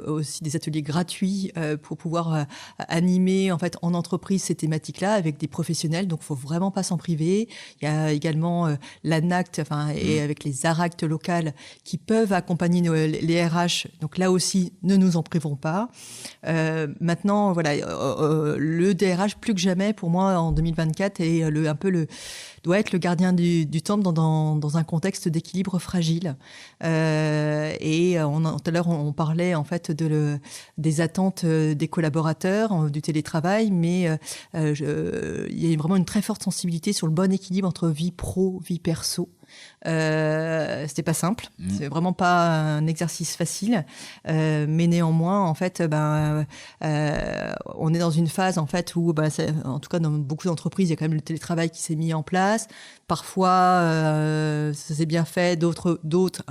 aussi des ateliers gratuits pour pouvoir animer en fait en entreprise ces thématiques-là avec des professionnels. Donc faut vraiment pas s'en priver. Il y a également l'ANACT, et avec les ARACT locales qui peuvent accompagner les RH. Donc là aussi, ne nous en privons pas. Maintenant, voilà, le DRH plus que jamais pour moi en 2024 est doit être le gardien du temple dans un contexte d'équilibre fragile. Et tout à l'heure on parlait en fait des attentes des collaborateurs, du télétravail, mais il y a vraiment une très forte sensibilité sur le bon équilibre entre vie pro, vie perso. C'était pas simple, c'est vraiment pas un exercice facile, mais néanmoins en fait on est dans une phase en fait où en tout cas dans beaucoup d'entreprises il y a quand même le télétravail qui s'est mis en place. Parfois ça s'est bien fait, d'autres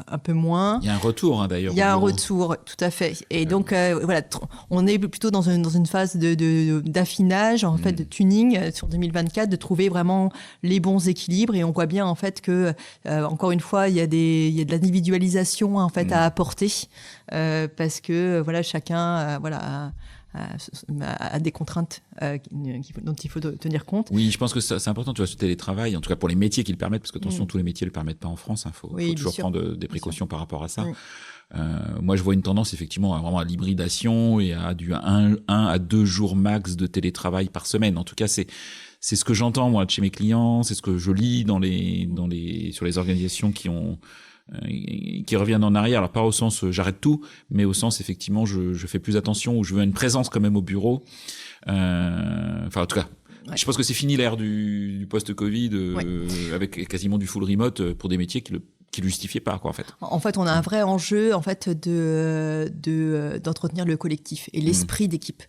un peu moins. Il y a un retour d'ailleurs. Il y a un retour, tout à fait. Et donc voilà, on est plutôt dans une phase d'affinage en fait, de tuning sur 2024, de trouver vraiment les bons équilibres. Et on voit bien en fait que encore une fois, il y a de l'individualisation en fait à apporter parce que voilà, chacun a des contraintes dont il faut tenir compte. Oui, je pense que c'est important, tu vois, ce télétravail, en tout cas pour les métiers qui le permettent, parce que attention, tous les métiers ne le permettent pas en France, faut toujours prendre des précautions par rapport à ça. Oui. Moi, je vois une tendance effectivement vraiment à l'hybridation et à du 1 à 2 jours max de télétravail par semaine. En tout cas, c'est ce que j'entends moi de chez mes clients, c'est ce que je lis sur les organisations qui reviennent en arrière. Alors pas au sens j'arrête tout, mais au sens effectivement je fais plus attention, ou je veux une présence quand même au bureau. En tout cas, je pense que c'est fini l'ère du post-Covid avec quasiment du full remote pour des métiers qui le justifiaient pas, quoi, en fait. En fait, on a un vrai enjeu en fait d'entretenir le collectif et l'esprit d'équipe.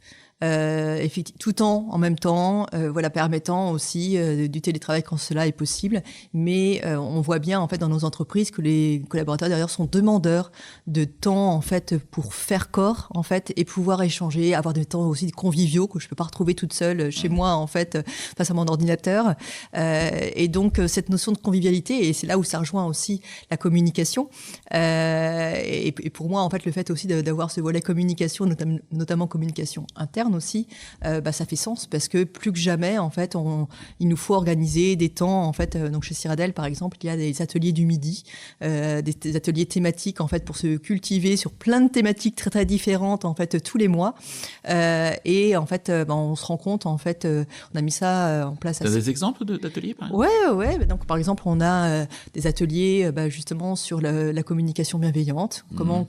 Tout en même temps, permettant aussi du télétravail quand cela est possible. Mais on voit bien en fait dans nos entreprises que les collaborateurs derrière sont demandeurs de temps en fait pour faire corps en fait et pouvoir échanger, avoir des temps aussi conviviaux que je peux pas retrouver toute seule chez moi en fait face à mon ordinateur. Et donc cette notion de convivialité, et c'est là où ça rejoint aussi la communication. Et pour moi en fait le fait aussi d'avoir ce volet communication, notamment communication interne aussi, ça fait sens parce que plus que jamais en fait il nous faut organiser des temps en fait. Donc chez Cyradiil par exemple il y a des ateliers du midi, des ateliers thématiques en fait pour se cultiver sur plein de thématiques très très différentes en fait tous les mois, et en fait on se rend compte en fait on a mis ça en place. T'as des exemples d'ateliers par exemple? Ouais. Donc par exemple on a des ateliers justement sur la communication bienveillante, comment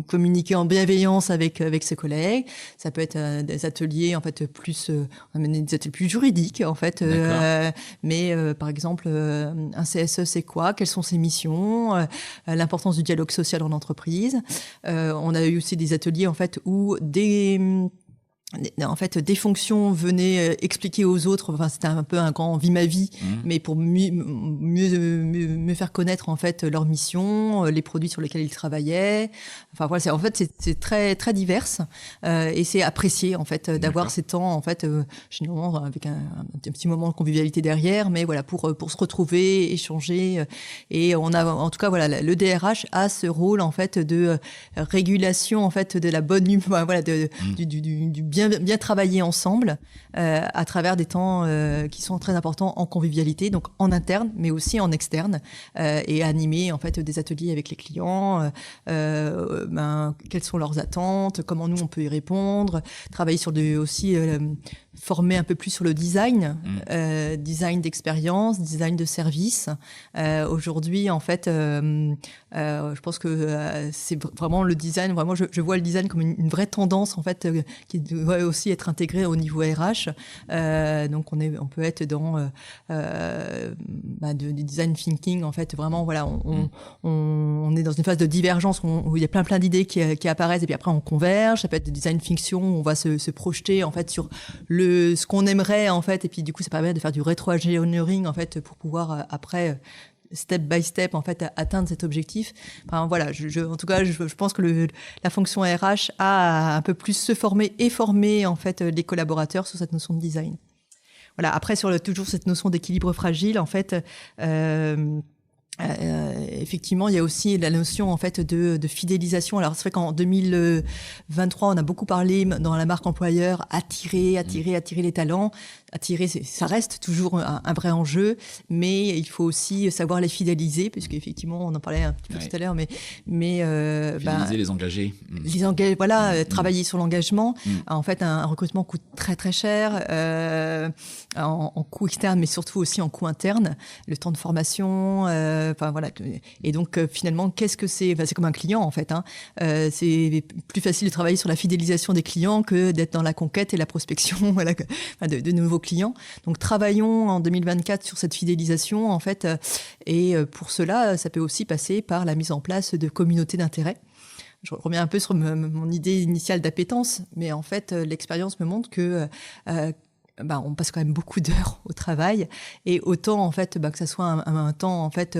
communiquer en bienveillance avec ses collègues. Ça peut être des ateliers en fait plus on a des ateliers plus juridiques en fait, mais par exemple un CSE c'est quoi, quelles sont ses missions, l'importance du dialogue social en entreprise. On a eu aussi des ateliers en fait où en fait, des fonctions venaient expliquer aux autres. Enfin, c'était un peu un grand vie ma vie, mais pour mieux faire connaître en fait leur mission, les produits sur lesquels ils travaillaient. Enfin voilà, c'est très très divers et c'est apprécié en fait d'avoir ces temps en fait généralement avec un petit moment de convivialité derrière, mais voilà pour se retrouver, échanger et on a en tout cas voilà le DRH a ce rôle en fait de régulation en fait de la bonne humeur, voilà du bien travailler ensemble à travers des temps qui sont très importants en convivialité, donc en interne mais aussi en externe et animer en fait des ateliers avec les clients, quelles sont leurs attentes, comment nous on peut y répondre, travailler sur aussi former un peu plus sur le design, design d'expérience, design de service. Aujourd'hui, en fait, je pense que c'est vraiment le design. Vraiment, je vois le design comme une vraie tendance, en fait, qui doit aussi être intégrée au niveau RH. Donc, on peut être dans du design thinking. En fait, vraiment, voilà, on est dans une phase de divergence où il y a plein d'idées qui apparaissent et puis après on converge. Ça peut être du design fiction. On va se projeter en fait sur ce qu'on aimerait en fait, et puis du coup ça permet de faire du rétro-engineering en fait pour pouvoir après step by step en fait atteindre cet objectif. Enfin voilà, en tout cas je pense que la fonction RH a un peu plus se former et former en fait les collaborateurs sur cette notion de design. Voilà, après sur toujours cette notion d'équilibre fragile en fait. Effectivement, il y a aussi la notion en fait de fidélisation. Alors c'est vrai qu'en 2023, on a beaucoup parlé dans la marque employeur attirer les talents. Attirer, ça reste toujours un vrai enjeu, mais il faut aussi savoir les fidéliser, puisque effectivement, on en parlait un petit peu tout à l'heure, mais fidéliser, les engager. Voilà, travailler sur l'engagement. En fait, un recrutement coûte très très cher en coût externe, mais surtout aussi en coût interne. Le temps de formation, voilà. Et donc finalement, qu'est-ce que c'est ? C'est comme un client en fait. C'est plus facile de travailler sur la fidélisation des clients que d'être dans la conquête et la prospection, voilà, de nouveaux clients. Donc travaillons en 2024 sur cette fidélisation en fait, et pour cela, ça peut aussi passer par la mise en place de communautés d'intérêt. Je reviens un peu sur mon idée initiale d'appétence, mais en fait, l'expérience me montre que on passe quand même beaucoup d'heures au travail, et autant en fait que ça soit un temps en fait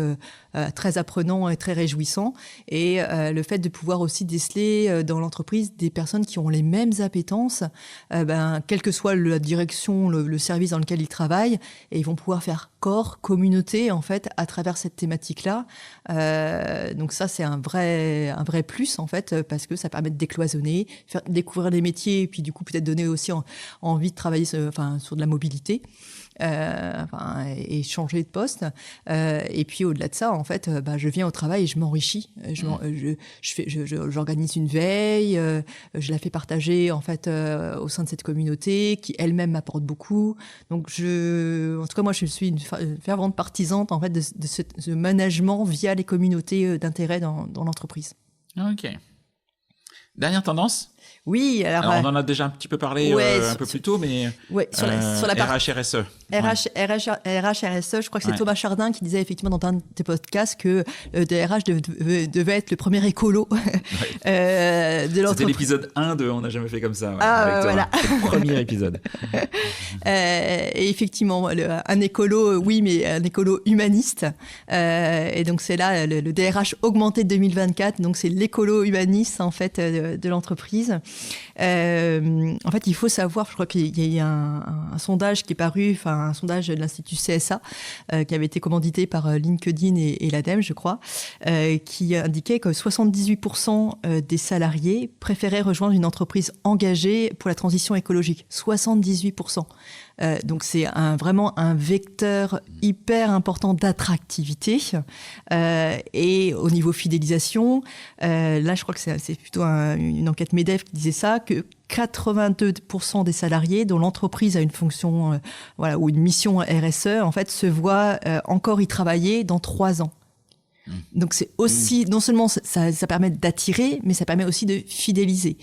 très apprenant et très réjouissant, et le fait de pouvoir aussi déceler dans l'entreprise des personnes qui ont les mêmes appétences, quelle que soit la direction, le service dans lequel ils travaillent, et ils vont pouvoir faire corps, communauté en fait à travers cette thématique-là. Donc ça c'est un vrai plus en fait, parce que ça permet de décloisonner, faire découvrir les métiers, et puis du coup peut-être donner aussi envie de travailler sur de la mobilité, et changer de poste. Et puis au-delà de ça, en fait, je viens au travail et je m'enrichis. J'organise une veille, je la fais partager en fait au sein de cette communauté qui elle-même m'apporte beaucoup. Donc en tout cas moi je suis une fervente partisane en fait de ce management via les communautés d'intérêt dans l'entreprise. Ok. Dernière tendance. Oui, alors on en a déjà un petit peu parlé un peu plus tôt, mais sur la partie RH-RSE. RH-RSE, je crois que c'est Thomas Chardin qui disait effectivement dans un de tes podcasts que le DRH devait être le premier écolo de l'entreprise. C'était l'épisode 1 de On n'a jamais fait comme ça. Avec voilà. C'est le premier épisode. Et effectivement, un écolo, oui, mais un écolo humaniste. Et donc c'est là le DRH augmenté de 2024. Donc c'est l'écolo humaniste en fait de l'entreprise. En fait, il faut savoir, je crois qu'il y a un sondage qui est paru, un sondage de l'Institut CSA qui avait été commandité par LinkedIn et l'ADEME, je crois, qui indiquait que 78% des salariés préféraient rejoindre une entreprise engagée pour la transition écologique. 78%. Donc c'est vraiment un vecteur hyper important d'attractivité, et au niveau fidélisation, là je crois que c'est plutôt une enquête MEDEF qui disait ça, que 82% des salariés dont l'entreprise a une fonction ou une mission RSE en fait se voient encore y travailler dans 3 ans. Donc c'est aussi, non seulement ça permet d'attirer, mais ça permet aussi de fidéliser.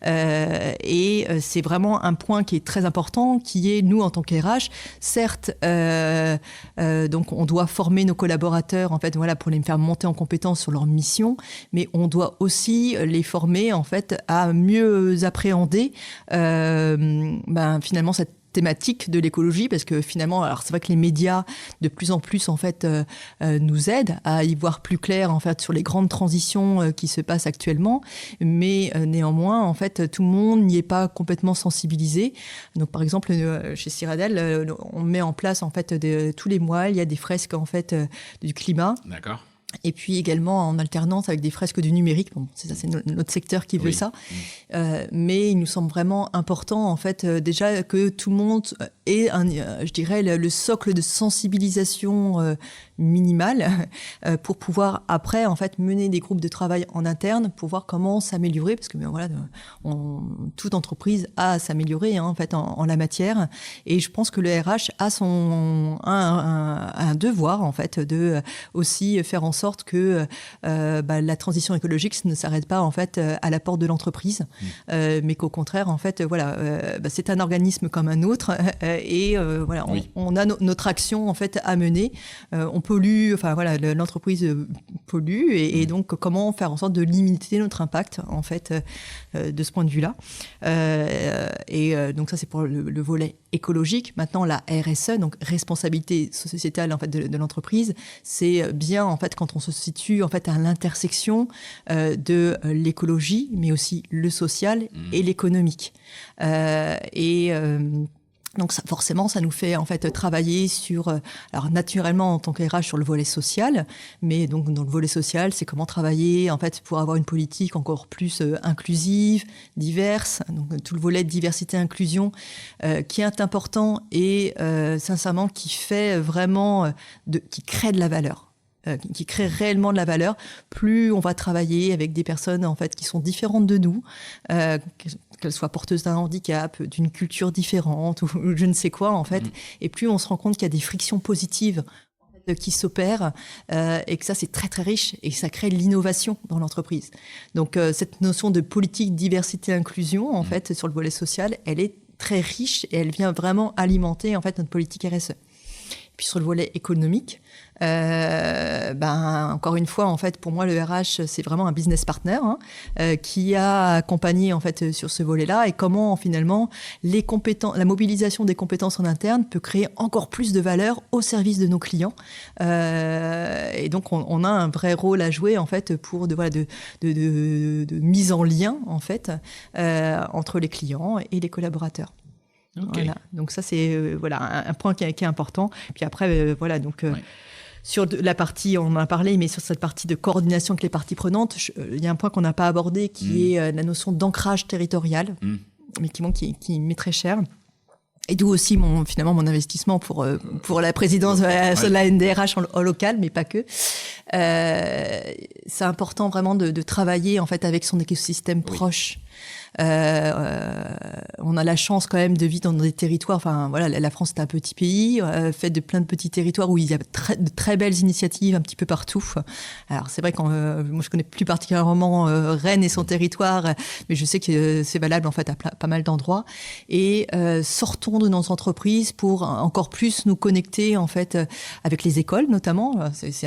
Et c'est vraiment un point qui est très important, qui est, nous, en tant qu'RH, certes, donc on doit former nos collaborateurs, en fait, voilà, pour les faire monter en compétence sur leur mission, mais on doit aussi les former, en fait, à mieux appréhender, finalement, cette thématique de l'écologie, parce que finalement, alors c'est vrai que les médias de plus en plus en fait nous aident à y voir plus clair en fait sur les grandes transitions qui se passent actuellement, mais néanmoins en fait tout le monde n'y est pas complètement sensibilisé. Donc par exemple chez Cyrادel, on met en place en fait tous les mois il y a des fresques en fait du climat. D'accord. Et puis également en alternance avec des fresques du numérique. Bon, c'est ça, c'est notre secteur qui veut ça. Mais il nous semble vraiment important, en fait, déjà que tout le monde ait, je dirais, le socle de sensibilisation minimale pour pouvoir après, en fait, mener des groupes de travail en interne pour voir comment s'améliorer, parce que voilà, toute entreprise a à s'améliorer, hein, en fait, en la matière. Et je pense que le RH a un devoir, en fait, de aussi faire en sorte que la transition écologique ne s'arrête pas en fait à la porte de l'entreprise, mais qu'au contraire en fait c'est un organisme comme un autre et on a notre action en fait à mener. On pollue, enfin voilà, l'entreprise pollue et donc comment faire en sorte de limiter notre impact en fait de ce point de vue-là. Donc ça c'est pour le volet écologique. Maintenant la RSE, donc responsabilité sociétale en fait de l'entreprise, c'est bien en fait quand on se situe en fait à l'intersection de l'écologie, mais aussi le social et l'économique. Donc ça, forcément, ça nous fait en fait travailler sur, alors naturellement en tant que RH sur le volet social, mais donc dans le volet social, c'est comment travailler en fait pour avoir une politique encore plus inclusive, diverse, donc tout le volet de diversité-inclusion qui est important et sincèrement qui fait vraiment, qui crée de la valeur. Qui crée réellement de la valeur, plus on va travailler avec des personnes en fait qui sont différentes de nous, qu'elles soient porteuses d'un handicap, d'une culture différente ou je ne sais quoi en fait, et plus on se rend compte qu'il y a des frictions positives qui s'opèrent et que ça c'est très très riche et ça crée de l'innovation dans l'entreprise. Donc cette notion de politique diversité inclusion en fait sur le volet social, elle est très riche et elle vient vraiment alimenter en fait notre politique RSE. Puis sur le volet économique, encore une fois, en fait, pour moi, le RH, c'est vraiment un business partner qui a accompagné en fait sur ce volet-là et comment finalement la mobilisation des compétences en interne peut créer encore plus de valeur au service de nos clients. Et donc, on a un vrai rôle à jouer en fait pour de mise en lien en fait entre les clients et les collaborateurs. Okay. Voilà. Donc ça c'est un point qui est important. Puis après sur la partie, on en a parlé, mais sur cette partie de coordination avec les parties prenantes, il y a un point qu'on n'a pas abordé qui est la notion d'ancrage territorial, mais qui m'est très cher. Et d'où aussi mon investissement pour la présidence de la NDRH en local, mais pas que. C'est important vraiment de travailler en fait avec son écosystème proche. On a la chance quand même de vivre dans des territoires. Enfin voilà, la France est un petit pays fait de plein de petits territoires où il y a de très belles initiatives un petit peu partout. Alors c'est vrai que moi je connais plus particulièrement Rennes et son territoire, mais je sais que c'est valable en fait à pas mal d'endroits. Et sortons de nos entreprises pour encore plus nous connecter en fait avec les écoles notamment. C'est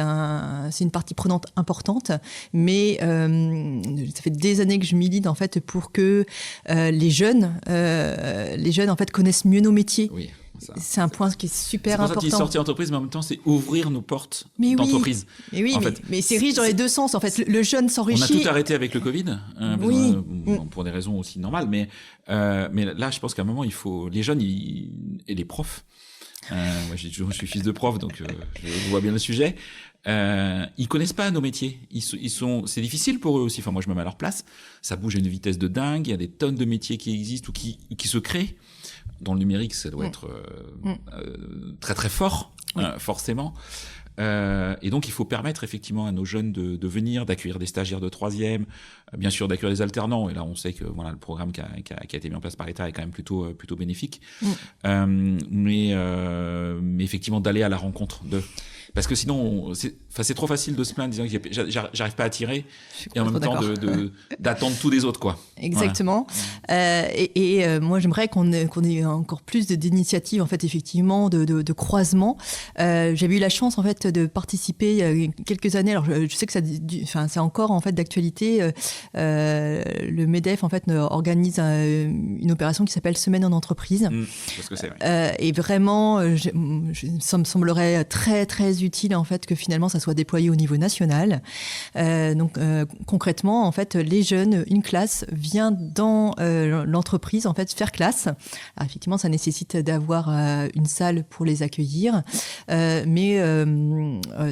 une partie prenante importante, mais ça fait des années que je milite en fait pour que les jeunes en fait connaissent mieux nos métiers. Oui, c'est un point qui est super important. C'est pour ça qu'il est sorti d'entreprise, mais en même temps, c'est ouvrir nos portes d'entreprise. Mais c'est riche dans les deux sens. En fait, le jeune s'enrichit. On a tout arrêté avec le Covid, pour des raisons aussi normales, mais là, je pense qu'à un moment, il faut les jeunes et les profs. Moi, je suis fils de prof, donc je vois bien le sujet. Ils connaissent pas nos métiers. C'est difficile pour eux aussi. Enfin, moi, je me mets à leur place. Ça bouge à une vitesse de dingue. Il y a des tonnes de métiers qui existent ou qui se créent. Dans le numérique, ça doit être très très fort, forcément. Et donc, il faut permettre effectivement à nos jeunes de venir, d'accueillir des stagiaires de 3e, bien sûr d'accueillir des alternants. Et là, on sait que le programme qui a été mis en place par l'État est quand même plutôt bénéfique. Mais effectivement, d'aller à la rencontre de. Parce que sinon, c'est trop facile de se plaindre disant que j'arrive pas à tirer et en même temps d'attendre tout des autres, quoi. Exactement. Voilà. Moi, j'aimerais qu'on ait encore plus d'initiatives, en fait, effectivement, de croisements. J'avais eu la chance, en fait, de participer il y a quelques années. Alors, je sais que c'est encore, en fait, d'actualité. Le MEDEF, en fait, organise une opération qui s'appelle Semaine en entreprise. Parce que c'est et vraiment, ça me semblerait très, très utile, en fait, que finalement, ça soit déployé au niveau national. Donc, concrètement, en fait, les jeunes, une classe vient dans l'entreprise, en fait, faire classe. Alors, effectivement, ça nécessite d'avoir une salle pour les accueillir, mais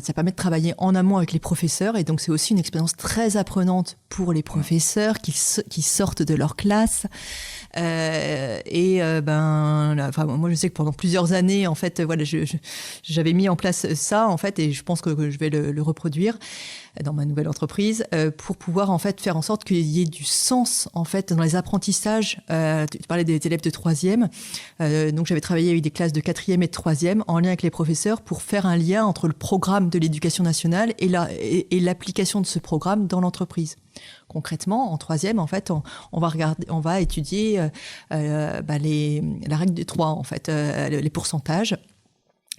ça permet de travailler en amont avec les professeurs, et donc c'est aussi une expérience très apprenante pour les professeurs qui sortent de leur classe. Moi, je sais que pendant plusieurs années, en fait, voilà, j'avais mis en place ça, en fait, et je pense que je vais le reproduire dans ma nouvelle entreprise pour pouvoir, en fait, faire en sorte qu'il y ait du sens, en fait, dans les apprentissages. Tu parlais des élèves de 3e. Donc, j'avais travaillé avec des classes de 4e et de 3e en lien avec les professeurs pour faire un lien entre le programme de l'éducation nationale et l'application de ce programme dans l'entreprise. Concrètement, en 3e, en fait, on va étudier la règle des 3, en fait, les pourcentages.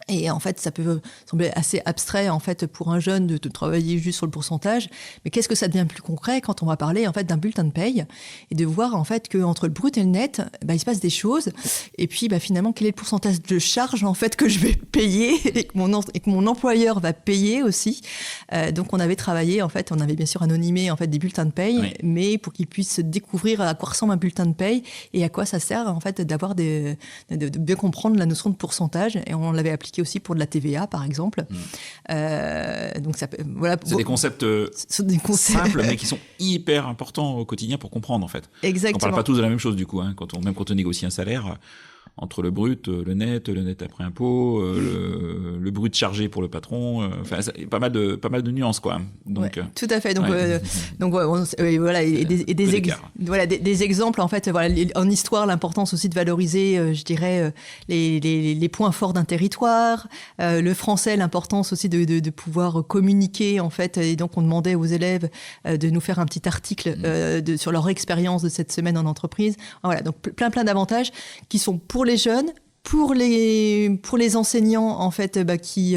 Et en fait, ça peut sembler assez abstrait, en fait, pour un jeune de travailler juste sur le pourcentage. Mais qu'est-ce que ça devient plus concret quand on va parler, en fait, d'un bulletin de paye et de voir, en fait, qu'entre le brut et le net, il se passe des choses. Et puis, finalement, quel est le pourcentage de charge, en fait, que je vais payer et que mon employeur va payer aussi. Donc, on avait travaillé, en fait, on avait bien sûr anonymé, en fait, des bulletins de paye, oui, mais pour qu'ils puissent découvrir à quoi ressemble un bulletin de paye et à quoi ça sert, en fait, de bien comprendre la notion de pourcentage. Et on l'avait appliqué aussi pour de la TVA, par exemple. Donc ça, voilà. C'est des concepts simples, mais qui sont hyper importants au quotidien pour comprendre, en fait. Exactement. On parle pas tous de la même chose, du coup, hein, quand on négocie un salaire. Entre le brut, le net après impôt, le brut chargé pour le patron, pas mal de nuances, quoi. Donc, tout à fait. Donc, voilà, des exemples, en fait, voilà, en histoire, l'importance aussi de valoriser, je dirais, les points forts d'un territoire, le français, l'importance aussi de pouvoir communiquer, en fait, et donc on demandait aux élèves de nous faire un petit article sur leur expérience de cette semaine en entreprise. Voilà, donc plein d'avantages qui sont pour les jeunes, pour les enseignants, en fait, qui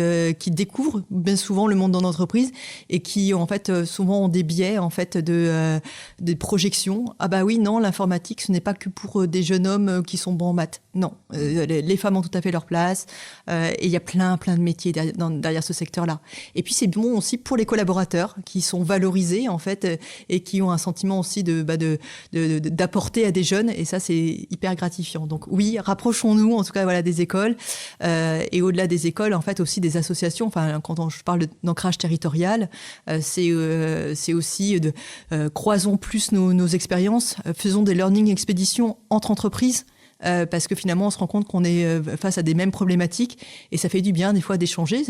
découvrent bien souvent le monde dans l'entreprise et qui, en fait, souvent ont des biais, en fait, des projections. Ah oui, non, l'informatique, ce n'est pas que pour des jeunes hommes qui sont bons en maths. Non, les femmes ont tout à fait leur place et il y a plein de métiers derrière ce secteur-là. Et puis, c'est bon aussi pour les collaborateurs qui sont valorisés, en fait, et qui ont un sentiment aussi d'apporter à des jeunes, et ça, c'est hyper gratifiant. Donc oui, rapprochons-nous, en tout cas, voilà, des écoles et au-delà des écoles, en fait, aussi des associations. Enfin, quand je parle d'ancrage territorial, c'est aussi croisons plus nos expériences, faisons des learning expéditions entre entreprises. Parce que finalement, on se rend compte qu'on est face à des mêmes problématiques et ça fait du bien des fois d'échanger,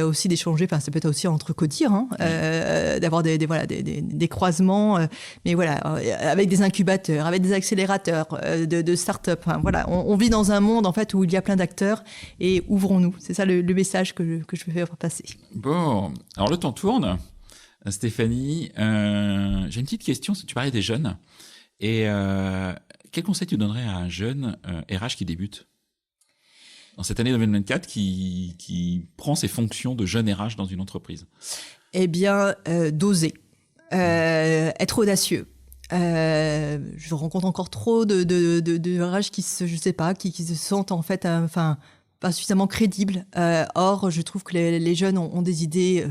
aussi d'échanger. Enfin, ça peut être aussi entre codir, d'avoir des croisements, mais voilà, avec des incubateurs, avec des accélérateurs de start-up. Hein, voilà, on vit dans un monde en fait où il y a plein d'acteurs et ouvrons-nous. C'est ça le message que je veux faire passer. Bon, alors le temps tourne. Stéphanie, j'ai une petite question. Tu parlais des jeunes et quel conseil tu donnerais à un jeune RH qui débute dans cette année 2024 qui prend ses fonctions de jeune RH dans une entreprise? Eh bien, d'oser, être audacieux. Je rencontre encore trop de RH qui se sentent en fait, pas suffisamment crédibles. Or, je trouve que les jeunes ont des idées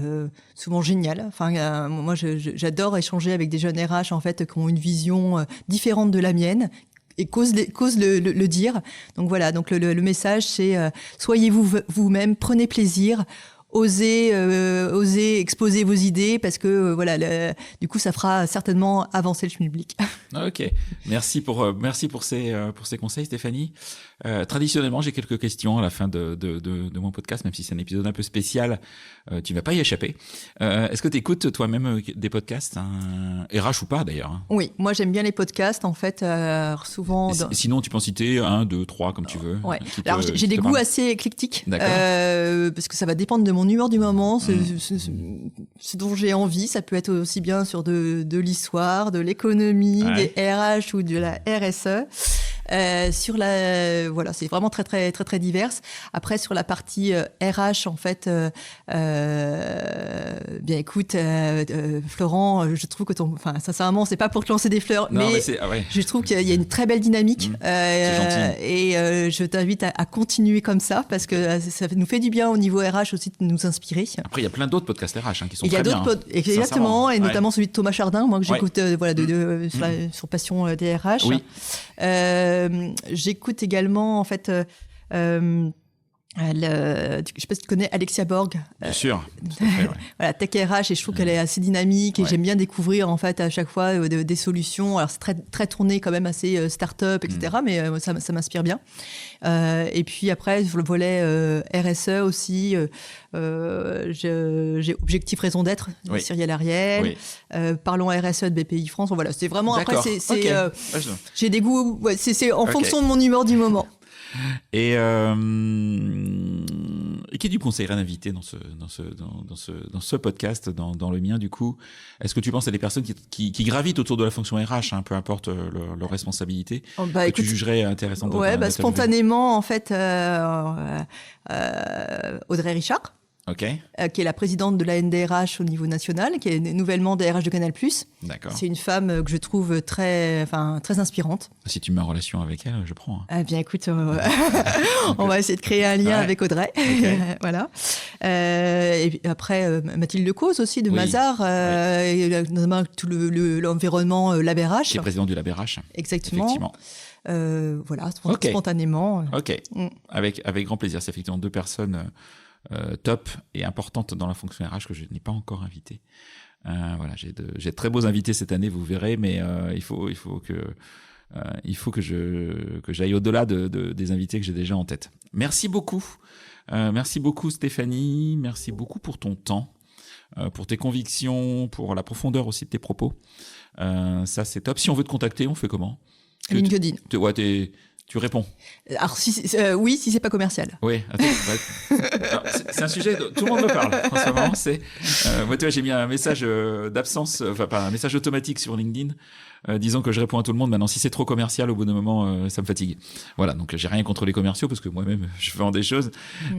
souvent géniales. Enfin, moi, j'adore échanger avec des jeunes RH en fait qui ont une vision différente de la mienne et qu'osent le dire. Donc voilà. Donc le message, c'est soyez vous-même, prenez plaisir. Osez exposer vos idées parce que du coup ça fera certainement avancer le public. Ok, merci pour ces conseils, Stéphanie. Traditionnellement, j'ai quelques questions à la fin de mon podcast, même si c'est un épisode un peu spécial. Tu ne vas pas y échapper. Est-ce que tu écoutes toi-même des podcasts, RH ou pas d'ailleurs, hein? Oui, moi j'aime bien les podcasts en fait. Souvent. Sinon, tu peux en citer 1, 2, 3 comme tu veux. Ouais. Alors j'ai des goûts assez éclectiques, parce que ça va dépendre de mon humeur du moment, ce dont j'ai envie. Ça peut être aussi bien sur de l'histoire, de l'économie, des RH ou de la RSE. Sur la voilà, c'est vraiment très très très très divers. Après sur la partie RH en fait, bien écoute, Florent, je trouve que sincèrement, c'est pas pour te lancer des fleurs, non, mais ouais. je trouve qu'il y a une très belle dynamique. C'est gentil. Et je t'invite à continuer comme ça, parce que ça nous fait du bien au niveau RH aussi de nous inspirer. Après, il y a plein d'autres podcasts RH qui sont très bien. Il y a d'autres exactement, et notamment celui de Thomas Chardin, moi que j'écoute sur Passion des RH. Oui. J'écoute également en fait. Je sais pas si tu connais Alexia Borg. Bien sûr. Voilà, Tech RH, et je trouve qu'elle est assez dynamique, et j'aime bien découvrir en fait à chaque fois des solutions. Alors c'est très très tourné quand même, assez start-up, etc. Mais ça m'inspire bien. Et puis après sur le volet RSE aussi, j'ai Objectif Raison d'être de Cyril Ariel. Parlons RSE de BPI France. Voilà, c'est vraiment. D'accord. Après j'ai des goûts. Ouais, c'est en fonction de mon humeur du moment. Et qui tu conseillerais d'inviter dans ce podcast, dans le mien du coup? Est-ce que tu penses à des personnes qui gravitent autour de la fonction RH, peu importe leur responsabilité, que tu jugerais intéressantes? Spontanément en fait, Audrey Richard. Qui est la présidente de la NDRH au niveau national, qui est nouvellement DRH de Canal+. D'accord. C'est une femme que je trouve très inspirante. Si tu mets en relation avec elle, je prends. Ah bien écoute, on va essayer de créer un lien avec Audrey. Voilà. Et après, Mathilde Lecause aussi, de Mazars, notamment tout l'environnement LabRH. Qui est présidente du LabRH. Exactement. Effectivement. Voilà, spontanément. Ok, avec grand plaisir. C'est effectivement 2 personnes top et importante dans la fonction RH que je n'ai pas encore invitée. Voilà, j'ai de très beaux invités cette année, vous verrez, mais il faut que j'aille au-delà des invités que j'ai déjà en tête. Merci beaucoup Stéphanie, merci beaucoup pour ton temps, pour tes convictions, pour la profondeur aussi de tes propos. Ça c'est top. Si on veut te contacter, on fait comment? LinkedIn. Tu réponds. Alors oui, si c'est pas commercial. Oui. C'est un sujet dont tout le monde me parle en ce moment. Moi, tu vois, j'ai mis un message d'absence, pas un message automatique sur LinkedIn, disant que je réponds à tout le monde. Maintenant, si c'est trop commercial, au bout d'un moment, ça me fatigue. Voilà. Donc, j'ai rien contre les commerciaux parce que moi-même, je vends des choses,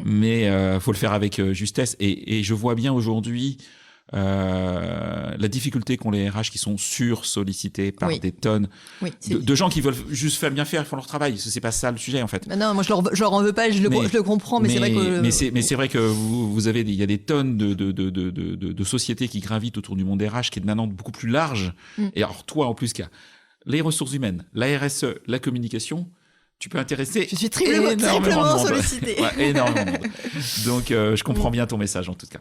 mais faut le faire avec justesse. Et je vois bien aujourd'hui la difficulté qu'ont les RH qui sont sursollicités par des tonnes de gens qui veulent juste bien faire, ils font leur travail. C'est pas ça le sujet en fait. Non, moi je leur en veux pas, je le comprends, mais c'est vrai que. Mais c'est vrai que vous avez il y a des tonnes de sociétés qui gravitent autour du monde RH qui est maintenant beaucoup plus large. Et alors toi en plus qu'il y a les ressources humaines, la RSE, la communication. Tu peux intéresser. Je suis triplement sollicité. Énormément de monde. Donc, je comprends bien ton message en tout cas.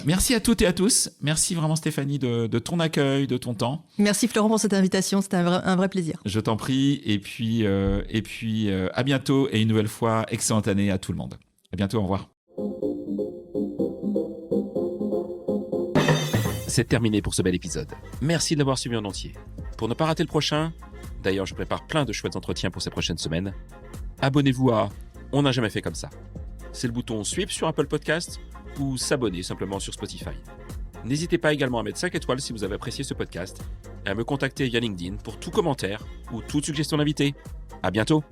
Merci à toutes et à tous. Merci vraiment Stéphanie de ton accueil, de ton temps. Merci Florent pour cette invitation. C'était un vrai plaisir. Je t'en prie. Et puis, à bientôt. Et une nouvelle fois, excellente année à tout le monde. À bientôt. Au revoir. C'est terminé pour ce bel épisode. Merci de l'avoir suivi en entier. Pour ne pas rater le prochain, d'ailleurs je prépare plein de chouettes entretiens pour ces prochaines semaines, abonnez-vous à On n'a jamais fait comme ça. C'est le bouton Suivre sur Apple Podcast ou s'abonner simplement sur Spotify. N'hésitez pas également à mettre 5 étoiles si vous avez apprécié ce podcast et à me contacter via LinkedIn pour tout commentaire ou toute suggestion d'invité. À bientôt.